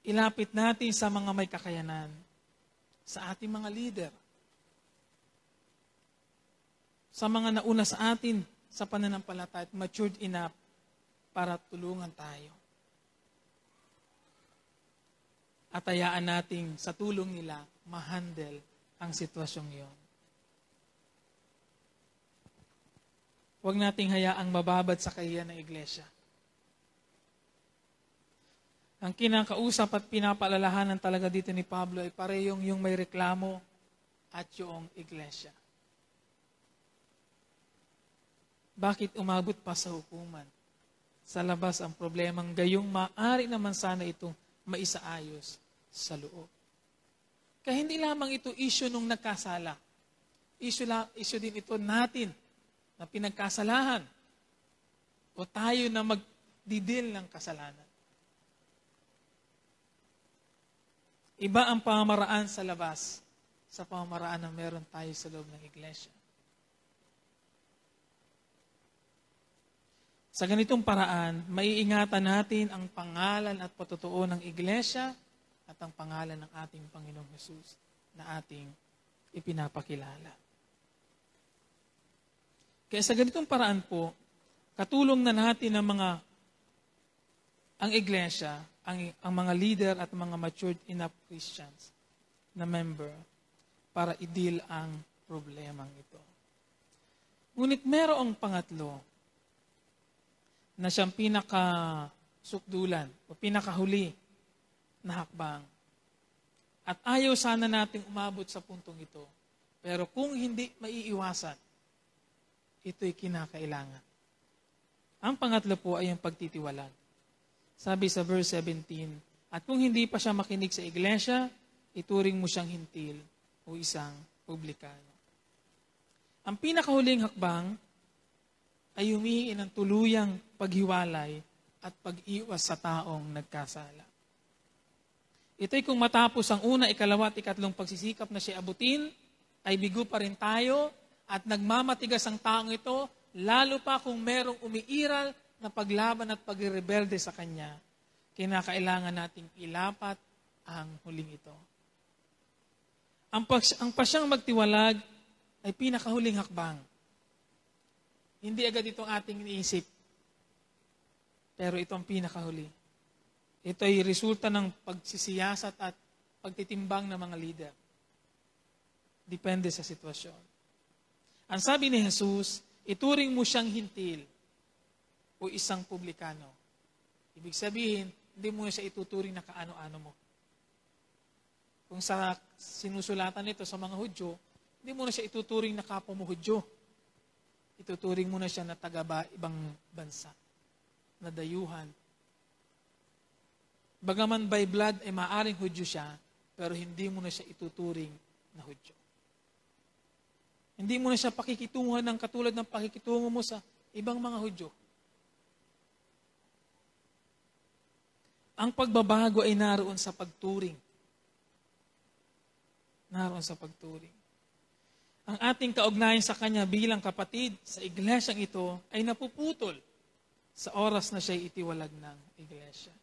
Ilapit natin sa mga may kakayanan, sa ating mga leader, sa mga nauna sa atin sa pananampalataya at matured enough para tulungan tayo. At hayaan natin sa tulong nila ma-handle ang sitwasyong iyon. Huwag nating hayaang mababad sa kahiyan ng iglesia. Ang kinakausap at pinapaalalahanan talaga dito ni Pablo ay parehong yung may reklamo at yung iglesia. Bakit umabot pa sa hukuman? Sa labas ang problemang gayong maaari naman sana itong maisaayos sa loob. Kaya hindi lamang ito issue nung nagkasala. Issue din ito natin na pinagkasalahan o tayo na magdidil ng kasalanan. Iba ang pamamaraan sa labas sa pamamaraan na meron tayo sa loob ng iglesia. Sa ganitong paraan, maiingatan natin ang pangalan at patutuo ng iglesia at ang pangalan ng ating Panginoong Hesus na ating ipinapakilala. Kaya sa ganitong paraan po, katulong na natin ang iglesia, ang mga leader at mga matured enough Christians na member para i-deal ang problemang ito. Ngunit merong pangatlo na siyang pinakasukdulan o pinakahuli na hakbang. At ayaw sana nating umabot sa puntong ito. Pero kung hindi maiiwasan, ito'y kinakailangan. Ang pangatlo po ay ang pagtitiwalag. Sabi sa verse 17, at kung hindi pa siya makinig sa iglesia, ituring mo siyang hintil o isang publikano. Ang pinakahuling hakbang ay humihingi ng tuluyang paghiwalay at pag-iwas sa taong nagkasala. Ito'y kung matapos ang una, ikalawa at ikatlong pagsisikap na siya abutin, ay bigo pa rin tayo at nagmamatigas ang taong ito, lalo pa kung merong umiiral na paglaban at pagrebelde sa kanya, kinakailangan nating ilapat ang huling ito. Ang pasyang magtiwalag ay pinakahuling hakbang. Hindi agad itong ating iniisip. Pero ito ang pinakahuli. Ito ay resulta ng pagsisiyasat at pagtitimbang ng mga leader. Depende sa sitwasyon. Ang sabi ni Jesus, ituring mo siyang hintil o isang publikano. Ibig sabihin, hindi mo na siya ituturing na kaano-ano mo. Kung sa sinusulatan nito sa mga Hudyo, hindi mo na siya ituturing na kapwa mo Hudyo. Ituturing mo na siya na taga-ibang bansa, na dayuhan. Bagaman by blood ay maaring Hudyo siya, pero hindi mo na siya ituturing na Hudyo. Hindi mo na siya pakikitungan ng katulad ng pakikitungo mo sa ibang mga Hudyo. Ang pagbabago ay naroon sa pagturing. Naroon sa pagturing. Ang ating kaugnayan sa Kanya bilang kapatid sa iglesyang ito ay napuputol sa oras na siya'y itiwalag ng iglesia.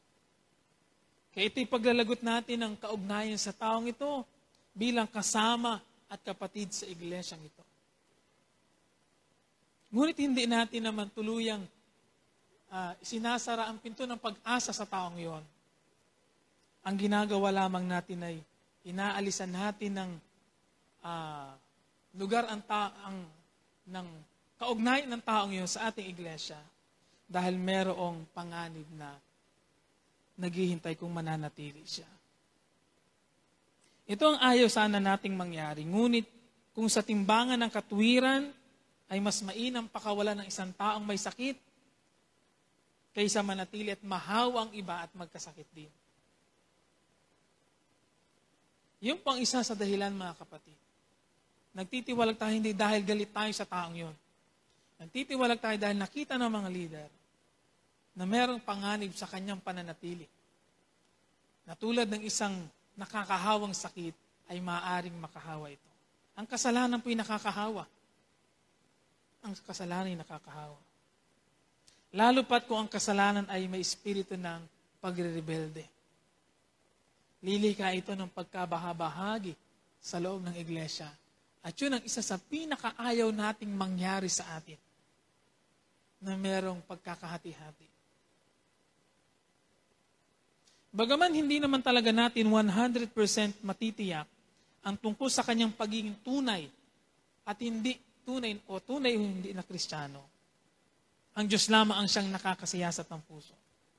Kaya ito'y paglalagot natin ng kaugnayan sa taong ito bilang kasama at kapatid sa iglesyang ito. Ngunit hindi natin naman tuluyang sinasara ang pinto ng pag-asa sa taong yon. Ang ginagawa lamang natin ay inaalisan natin ng lugar ng kaugnayan ng taong yon sa ating iglesia dahil merong panganib na naghihintay kung mananatili siya. Ito ang ayaw sana nating mangyari. Ngunit kung sa timbangan ng katwiran ay mas mainam pakawalan ng isang taong may sakit kaysa manatili at mahawa ang iba at magkasakit din. Yung pang isa sa dahilan, mga kapatid. Nagtitiwalag tayo hindi dahil galit tayo sa taong yon. Nagtitiwalag tayo dahil nakita ng mga leader na merong panganib sa kanyang pananatili. Na tulad ng isang nakakahawang sakit ay maaaring makahawa ito. Ang kasalanan po'y nakakahawa. Ang kasalanan ay nakakahawa. Lalo pat kung ang kasalanan ay may espiritu ng pagre-rebelde. Lilika ito ng pagkabahabahagi sa loob ng iglesia. At yun ang isa sa pinakaayaw nating mangyari sa atin na merong pagkakahati-hati. Bagaman hindi naman talaga natin 100% matitiyak ang tungkol sa kanyang pagiging tunay at hindi tunay o hindi na Kristiyano. Ang Diyos lamang ang siyang nakakasiyasat ng puso.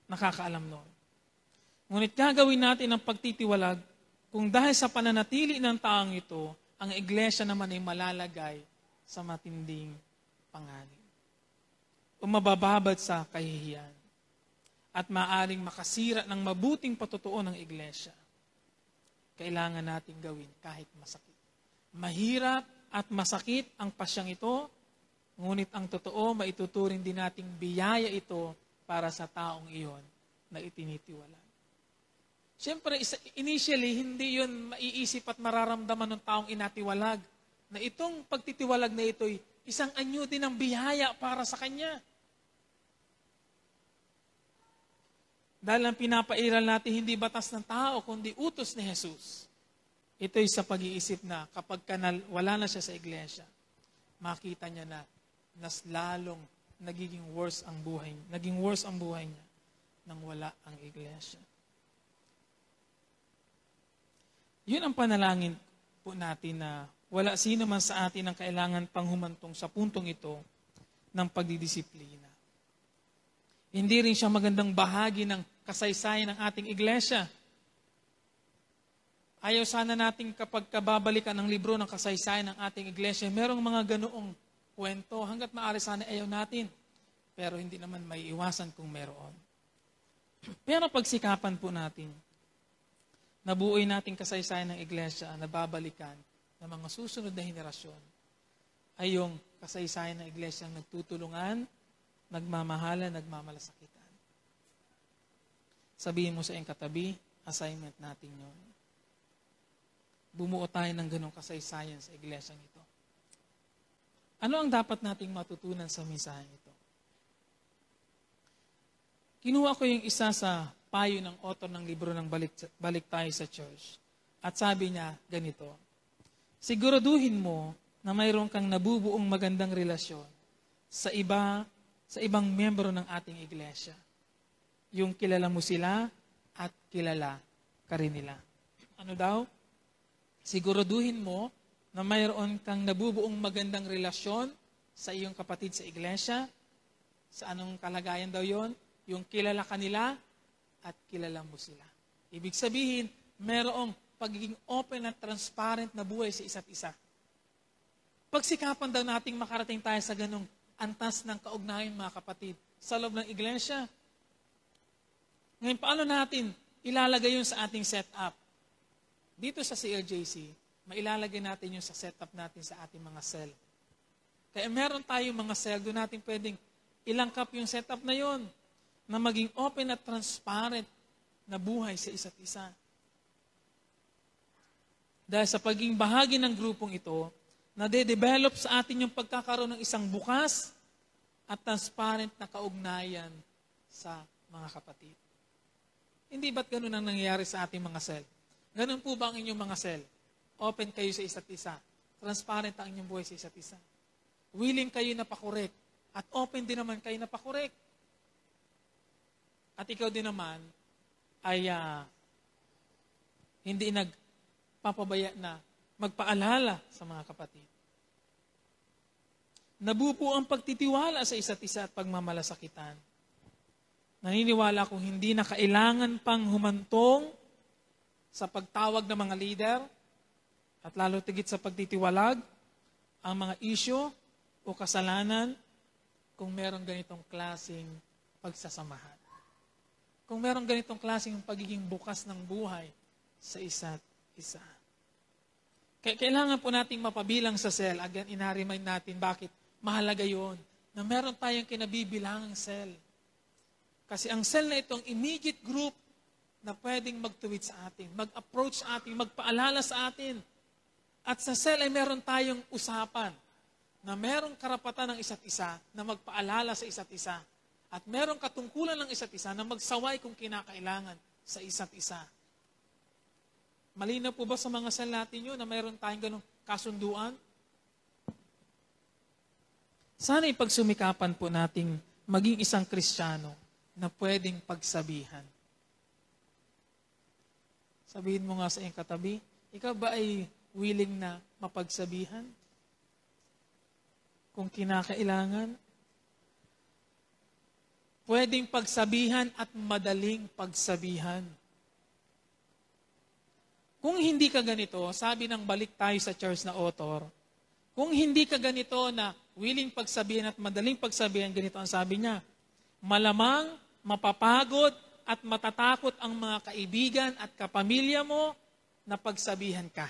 Nakakaalam noon. Ngunit gagawin natin ang pagtitiwalag kung dahil sa pananatili ng taong ito, ang iglesia naman ay malalagay sa matinding panganib. O mabababad sa kahihiyan. At maaring makasira ng mabuting patutuo ng iglesia. Kailangan natin gawin kahit masakit. Mahirap at masakit ang pasyang ito, ngunit ang totoo, maituturing din nating biyaya ito para sa taong iyon na itinitiwala. Siyempre, initially, hindi yun maiisip at mararamdaman ng taong inatiwalag na itong pagtitiwalag na ito'y isang anyo din ng biyaya para sa kanya. Dahil ang pinapairal natin hindi batas ng tao, kundi utos ni Jesus. Ito'y sa pag-iisip na kapag wala na siya sa iglesia, makita niya na mas lalong naging worse ang buhay niya nang wala ang iglesia. Yun ang panalangin po natin na wala sino man sa atin ang kailangan panghumantong sa puntong ito ng pagdidisiplina. Hindi rin siya magandang bahagi ng kasaysayan ng ating iglesia. Ayaw sana natin kapag kababalikan ang libro ng kasaysayan ng ating iglesia, merong mga ganoong kwento. Hanggat maaari sana ayaw natin. Pero hindi naman may iwasan kung meron. Pero pagsikapan po natin, nabuoy nating kasaysayan ng iglesia na babalikan ng mga susunod na henerasyon ay yung kasaysayan ng iglesia ang nagtutulungan, nagmamahalan, nagmamalasakitan. Sabihin mo sa iyong katabi, assignment natin yun. Bumuo tayo ng ganong kasaysayan sa iglesyang ito. Ano ang dapat nating matutunan sa mensahe ito? Kinuha ko yung isa sa payo ng author ng libro ng Balik Tayo sa Church. At sabi niya ganito, siguraduhin mo na mayroon kang nabubuong magandang relasyon sa ibang miyembro ng ating iglesia. Yung kilala mo sila at kilala ka rin nila. Ano daw? Siguraduhin mo na mayroon kang nabubuong magandang relasyon sa iyong kapatid sa iglesia. Sa anong kalagayan daw yon? Yung kilala ka nila at kilala mo sila. Ibig sabihin, mayroong pagiging open at transparent na buhay sa isa't isa. Pagsikapan daw nating makarating tayo sa ganong antas ng kaugnayan, mga kapatid, sa loob ng iglesia. Ngayon, paano natin ilalagay yun sa ating setup? Dito sa CLJC, mailalagay natin yun sa setup natin sa ating mga cell. Kaya meron tayong mga cell, doon natin pwedeng ilangkap yung setup na yun, na maging open at transparent na buhay sa isa't isa. Dahil sa pagiging bahagi ng grupong ito, nade-develop sa atin yung pagkakaroon ng isang bukas at transparent na kaugnayan sa mga kapatid. Hindi ba't ganun ang nangyayari sa ating mga cell? Ganun po ba ang inyong mga cell? Open kayo sa isa't isa. Transparent ang inyong buhay sa isa't isa. Willing kayo na pakorek. At open din naman kayo na pakorek. At ikaw din naman ay hindi nagpapabaya na magpaalala sa mga kapatid. Nabubuo ang pagtitiwala sa isa't isa at pagmamalasakitan. Naniniwala kung hindi na kailangan pang humantong sa pagtawag ng mga leader at lalo tigit sa pagtitiwalag ang mga isyu o kasalanan kung merong ganitong klaseng pagsasamahan. Kung merong ganitong klaseng pagiging bukas ng buhay sa isa't isa. Kailangan po nating mapabilang sa cell. Again, ina-remind natin bakit mahalaga yon na meron tayong kinabibilangang cell. Kasi ang cell na itong immediate group na pwedeng magtuwid sa atin, mag-approach sa atin, magpaalala sa atin. At sa cell ay meron tayong usapan na merong karapatan ng isa't isa na magpaalala sa isa't isa. At merong katungkulan ng isa't isa na magsaway kung kinakailangan sa isa't isa. Malinaw po ba sa mga cell natin yun na meron tayong ganong kasunduan? Sana ipagsumikapan po nating maging isang Kristiyano na pwedeng pagsabihan. Sabihin mo nga sa iyong katabi, ikaw ba ay willing na mapagsabihan? Kung kinakailangan? Pwedeng pagsabihan at madaling pagsabihan. Kung hindi ka ganito, sabi ng Balik Tayo sa Church na author, kung hindi ka ganito na willing pagsabihan at madaling pagsabihan, ganito ang sabi niya, malamang, mapapagod at matatakot ang mga kaibigan at kapamilya mo na pagsabihan ka.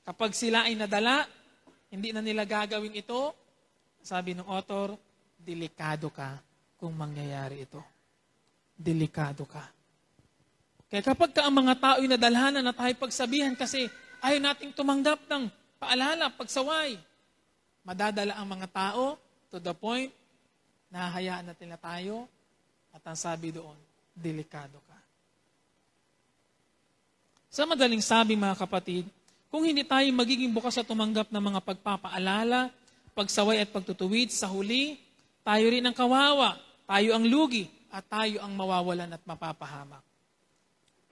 Kapag sila ay nadala, hindi na nila gagawin ito, sabi ng author, delikado ka kung mangyayari ito. Delikado ka. Kaya kapag ang mga tao'y nadalhanan na tayo pagsabihan kasi ayaw nating tumanggap ng paalala, pagsaway, madadala ang mga tao to the point na hahayaan natin na tayo at ang sabi doon, delikado ka. Sa madaling sabi mga kapatid, kung hindi tayo magiging bukas sa tumanggap ng mga pagpapaalala, pagsaway at pagtutuwid, sa huli, tayo rin ang kawawa, tayo ang lugi, at tayo ang mawawalan at mapapahamak.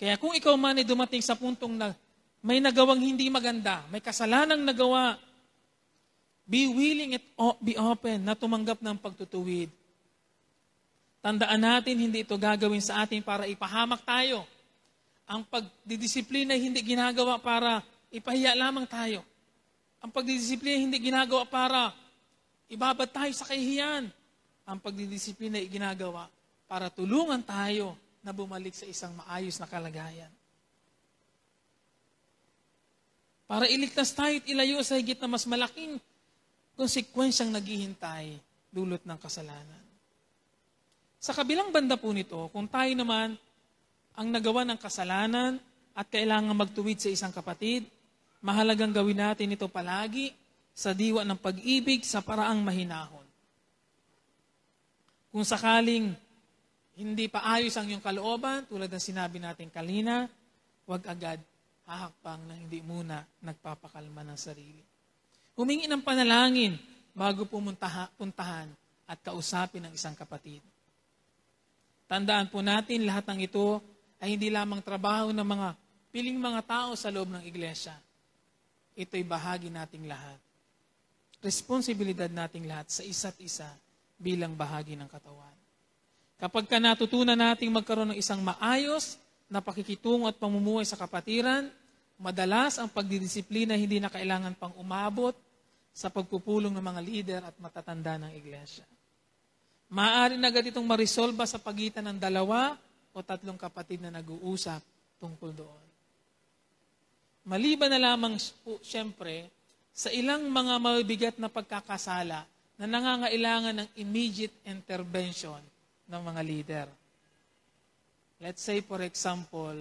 Kaya kung ikaw man ay dumating sa puntong na may nagawang hindi maganda, may kasalanang nagawa, be willing at be open na tumanggap ng pagtutuwid. Tandaan natin, hindi ito gagawin sa atin para ipahamak tayo. Ang pagdidisiplina hindi ginagawa para ipahiya lamang tayo. Ang pagdidisiplina hindi ginagawa para ibabad tayo sa kahihiyan. Ang pagdidisiplina ay ginagawa para tulungan tayo na bumalik sa isang maayos na kalagayan. Para iligtas tayo at ilayo sa higit na mas malaking konsekwensyang naghihintay dulot ng kasalanan. Sa kabilang banda po nito, kung tayo naman ang nagawa ng kasalanan at kailangan magtuwid sa isang kapatid, mahalagang gawin natin ito palagi sa diwa ng pag-ibig sa paraang mahinahon. Kung sakaling hindi pa ayos ang iyong kalooban, tulad ng sinabi natin kanina, huwag agad hahakbang na hindi muna nagpapakalma ng sarili. Humingi ng panalangin bago puntahan at kausapin ang isang kapatid. Tandaan po natin, lahat ng ito ay hindi lamang trabaho ng mga piling mga tao sa loob ng iglesia. Ito'y bahagi nating lahat. Responsibilidad nating lahat sa isa't isa bilang bahagi ng katawan. Kapag ka natutunan nating magkaroon ng isang maayos na pakikitungo at pamumuhay sa kapatiran, madalas ang pagdidisiplina hindi na kailangan pang umabot sa pagpupulong ng mga lider at matatanda ng iglesia. Maaari na agad itong marisolba sa pagitan ng 2 o 3 kapatid na nag-uusap tungkol doon. Maliban na lamang siyempre sa ilang mga mabibigat na pagkakasala na nangangailangan ng immediate intervention ng mga leader. Let's say for example,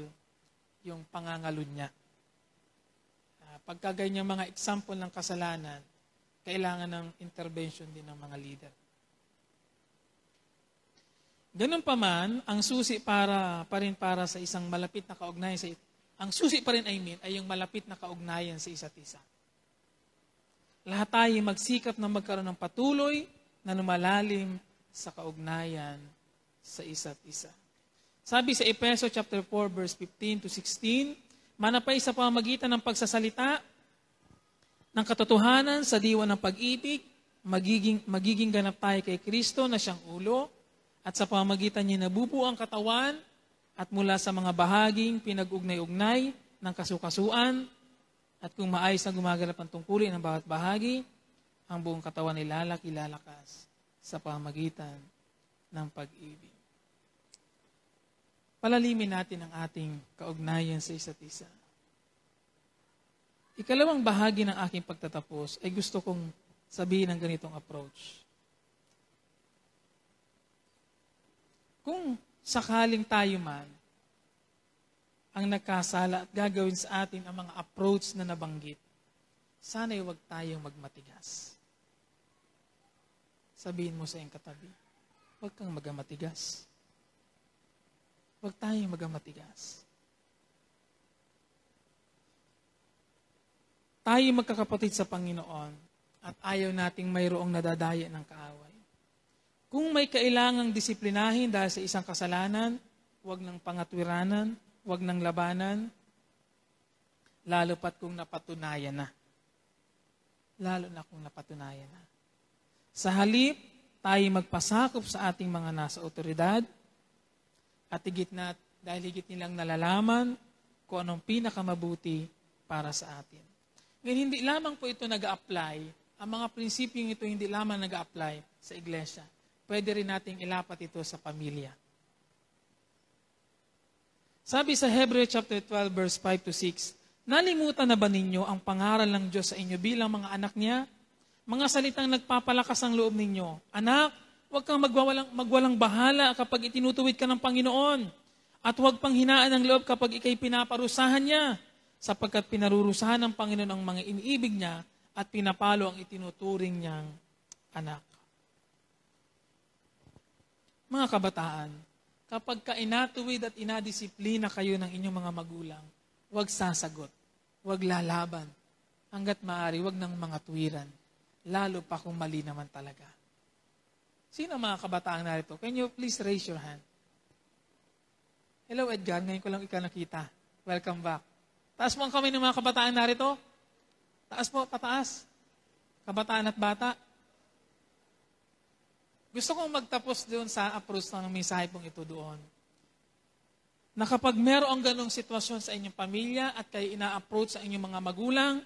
yung pangangalunya. Pagka ganyang mga example ng kasalanan, kailangan ng intervention din ng mga leader. Ganun pa man, ang susi para sa isang malapit na kaugnayan ang susi pa rin ay yung malapit na kaugnayan sa isa't isa. Lahat tayo magsikap na magkaroon ng patuloy na lumalalim sa kaugnayan sa isa't isa. Sabi sa Efeso chapter 4 verse 15 to 16, manapay sa pamamagitan ng pagsasalita ng katotohanan sa diwa ng pag-ibig, magiging ganap tayo kay Kristo na siyang ulo, at sa pamamagitan niya nabubuo ang katawan at mula sa mga bahaging pinag-ugnay-ugnay ng kasukasuan at kung maayos na gumaganap ang tungkulin ng bawat bahagi, ang buong katawan ay lalakas sa pamamagitan ng pag-ibig. Palalimin natin ang ating kaugnayan sa isa't isa. Ikalawang bahagi ng aking pagtatapos ay gusto kong sabihin ng ganitong approach. Kung sakaling tayo man ang nagkasala at gagawin sa atin ang mga approach na nabanggit, sana'y huwag tayong magmatigas. Sabihin mo sa iyong katabi, huwag kang magamatigas. Huwag tayong magamatigas. Tayo magkakapatid sa Panginoon at ayaw nating mayroong nadadaya ng kaaway. Kung may kailangang disiplinahin dahil sa isang kasalanan, huwag ng pangatwiranan, huwag ng labanan, lalo pat kung napatunayan na. Lalo na kung napatunayan na. Sa halip, tayo magpasakop sa ating mga nasa otoridad at higit na dahil higit nilang nalalaman kung anong pinakamabuti para sa atin. Ngayon, hindi lamang po ito nag-a-apply, ang mga prinsipyong ito hindi lamang nag-a-apply sa iglesia. Pwede rin nating ilapat ito sa pamilya. Sabi sa Hebrew chapter 12 verse 5 to 6, nalimutan na ba ninyo ang pangaral ng Diyos sa inyo bilang mga anak niya? Mga salitang nagpapalakas ang loob ninyo. Anak, huwag kang magwalang bahala kapag itinutuwid ka ng Panginoon. At huwag pang hinaan ng loob kapag ikay pinaparusahan niya, sapagkat pinarurusahan ng Panginoon ang mga iniibig niya at pinapalo ang itinuturing niyang anak. Mga kabataan, kapag ka inatuwid at inadisiplina kayo ng inyong mga magulang, huwag sasagot, huwag lalaban, hanggat maaari, huwag ng mga tuwiran, lalo pa kung mali naman talaga. Sino ang mga kabataan narito? Can you please raise your hand? Hello Edgar, ngayon ko lang ikaw nakita. Welcome back. Taas mo ang kamay ng mga kabataan narito. Taas po, pataas. Kabataan at bata. Gusto kong magtapos doon sa approach ng mensahe pong ito doon. Na kapag merong ganong sitwasyon sa inyong pamilya at kayo ina-approach sa inyong mga magulang,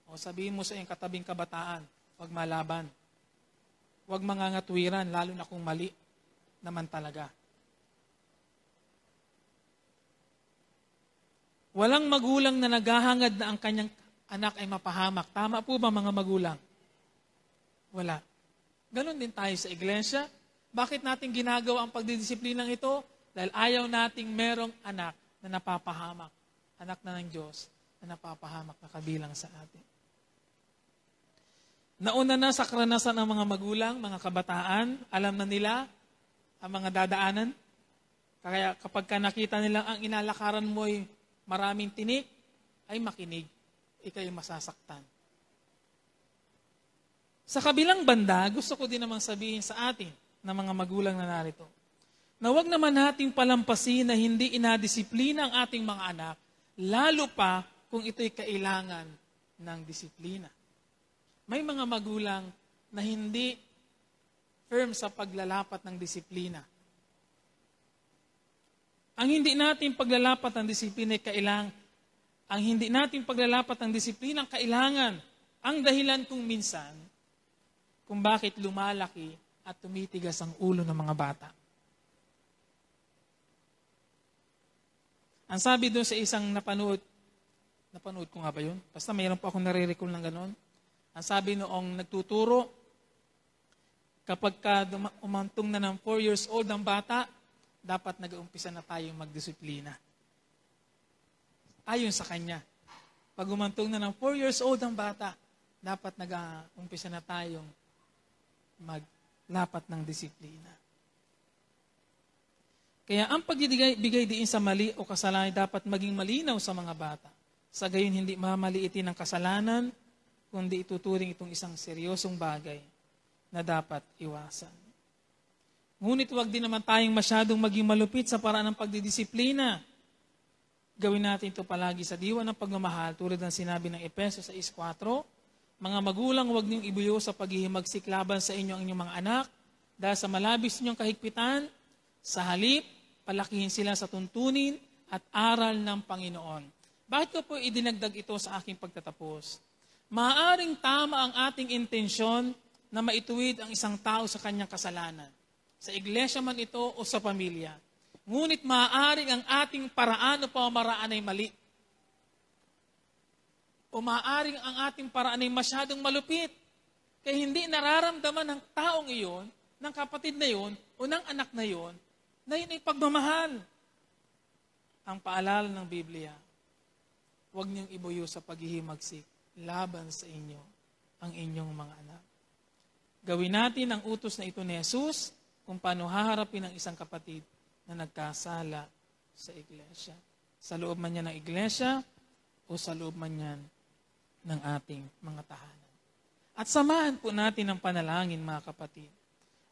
o sabihin mo sa inyong katabing kabataan, huwag malaban. Huwag mangangatwiran, lalo na kung mali naman talaga. Walang magulang na naghahangad na ang kanyang anak ay mapahamak. Tama po ba mga magulang? Wala. Ganon din tayo sa iglesia. Bakit natin ginagawa ang pagdidisiplinang ito? Dahil ayaw nating merong anak na napapahamak. Anak na ng Diyos na napapahamak na kabilang sa atin. Nauna na sa karanasan ng mga magulang, mga kabataan, alam na nila ang mga dadaanan. Kaya kapag ka nakita nila ang inalakaran mo'y maraming tinik, ay makinig. Ika'y masasaktan. Sa kabilang banda, gusto ko din namang sabihin sa atin, na mga magulang na narito, na huwag naman nating palampasin na hindi inadisiplina ang ating mga anak, lalo pa kung ito'y kailangan ng disiplina. May mga magulang na hindi firm sa paglalapat ng disiplina. Ang hindi natin paglalapat ng disiplina ay kailangan. Ang hindi natin paglalapat ng disiplina ang kailangan. Ang dahilan kung minsan, kung bakit lumalaki at tumitigas ang ulo ng mga bata. Ang sabi doon sa isang napanood ko nga ba yun? Basta mayroon po akong nare-recall ng ganon. Ang sabi noong nagtuturo, kapag umantong na ng 4 years old ang bata, dapat nag-uumpisa na tayong magdisiplina. Ayon sa kanya. Pag umantong na ng 4 years old ang bata, dapat nag-uumpisa na tayong maglapat ng disiplina. Kaya ang pagbigay diin sa mali o kasalanan dapat maging malinaw sa mga bata. Sa gayon hindi mamaliitin ang kasalanan, kundi ituturing itong isang seryosong bagay na dapat iwasan. Ngunit huwag din naman tayong masyadong maging malupit sa paraan ng pagdidisiplina. Gawin natin ito palagi sa diwa ng pagmamahal tulad ng sinabi ng Efeso 6:4. Mga magulang, huwag niyong ibuyo sa paghihimagsik laban sa inyo ang inyong mga anak dahil sa malabis ninyong kahigpitan. Sa halip, palakihin sila sa tuntunin at aral ng Panginoon. Bakit ko po idinagdag ito sa aking pagtatapos? Maaaring tama ang ating intensyon na maituwid ang isang tao sa kanyang kasalanan. Sa iglesia man ito o sa pamilya. Ngunit maaaring ang ating paraan o pamamaraan ay mali. O maaaring ang ating paraan ay masyadong malupit. Kaya hindi nararamdaman ng taong iyon, ng kapatid na iyon, o ng anak na iyon, na yun ay pagmamahal. Ang paalala ng Biblia, huwag niyong ibuyo sa paghihimagsik laban sa inyo ang inyong mga anak. Gawin natin ang utos na ito ni Jesus kung paano haharapin ang isang kapatid na nagkasala sa iglesia. Sa loob man niya ng iglesia o sa loob man niyan ng ating mga tahanan. At samahan po natin ang panalangin, mga kapatid.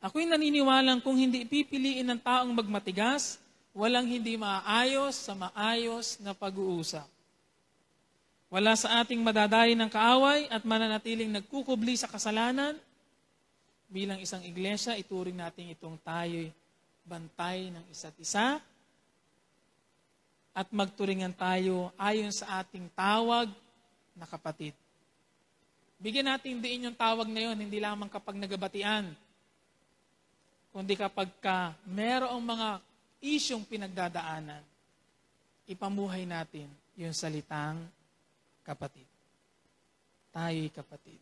Ako'y naniniwalang kung hindi pipiliin ng taong magmatigas, walang hindi maayos sa maayos na pag-uusap. Wala sa ating madadayo ng kaaway at mananatiling nagkukubli sa kasalanan. Bilang isang iglesia, ituring natin itong tayo'y bantay ng isa't isa at magturingan tayo ayon sa ating tawag na kapatid. Bigyan natin diin yung tawag na yun, hindi lamang kapag nagabatian, kundi kapag merong mga isyong pinagdadaanan, ipamuhay natin yung salitang kapatid. Tayo'y kapatid.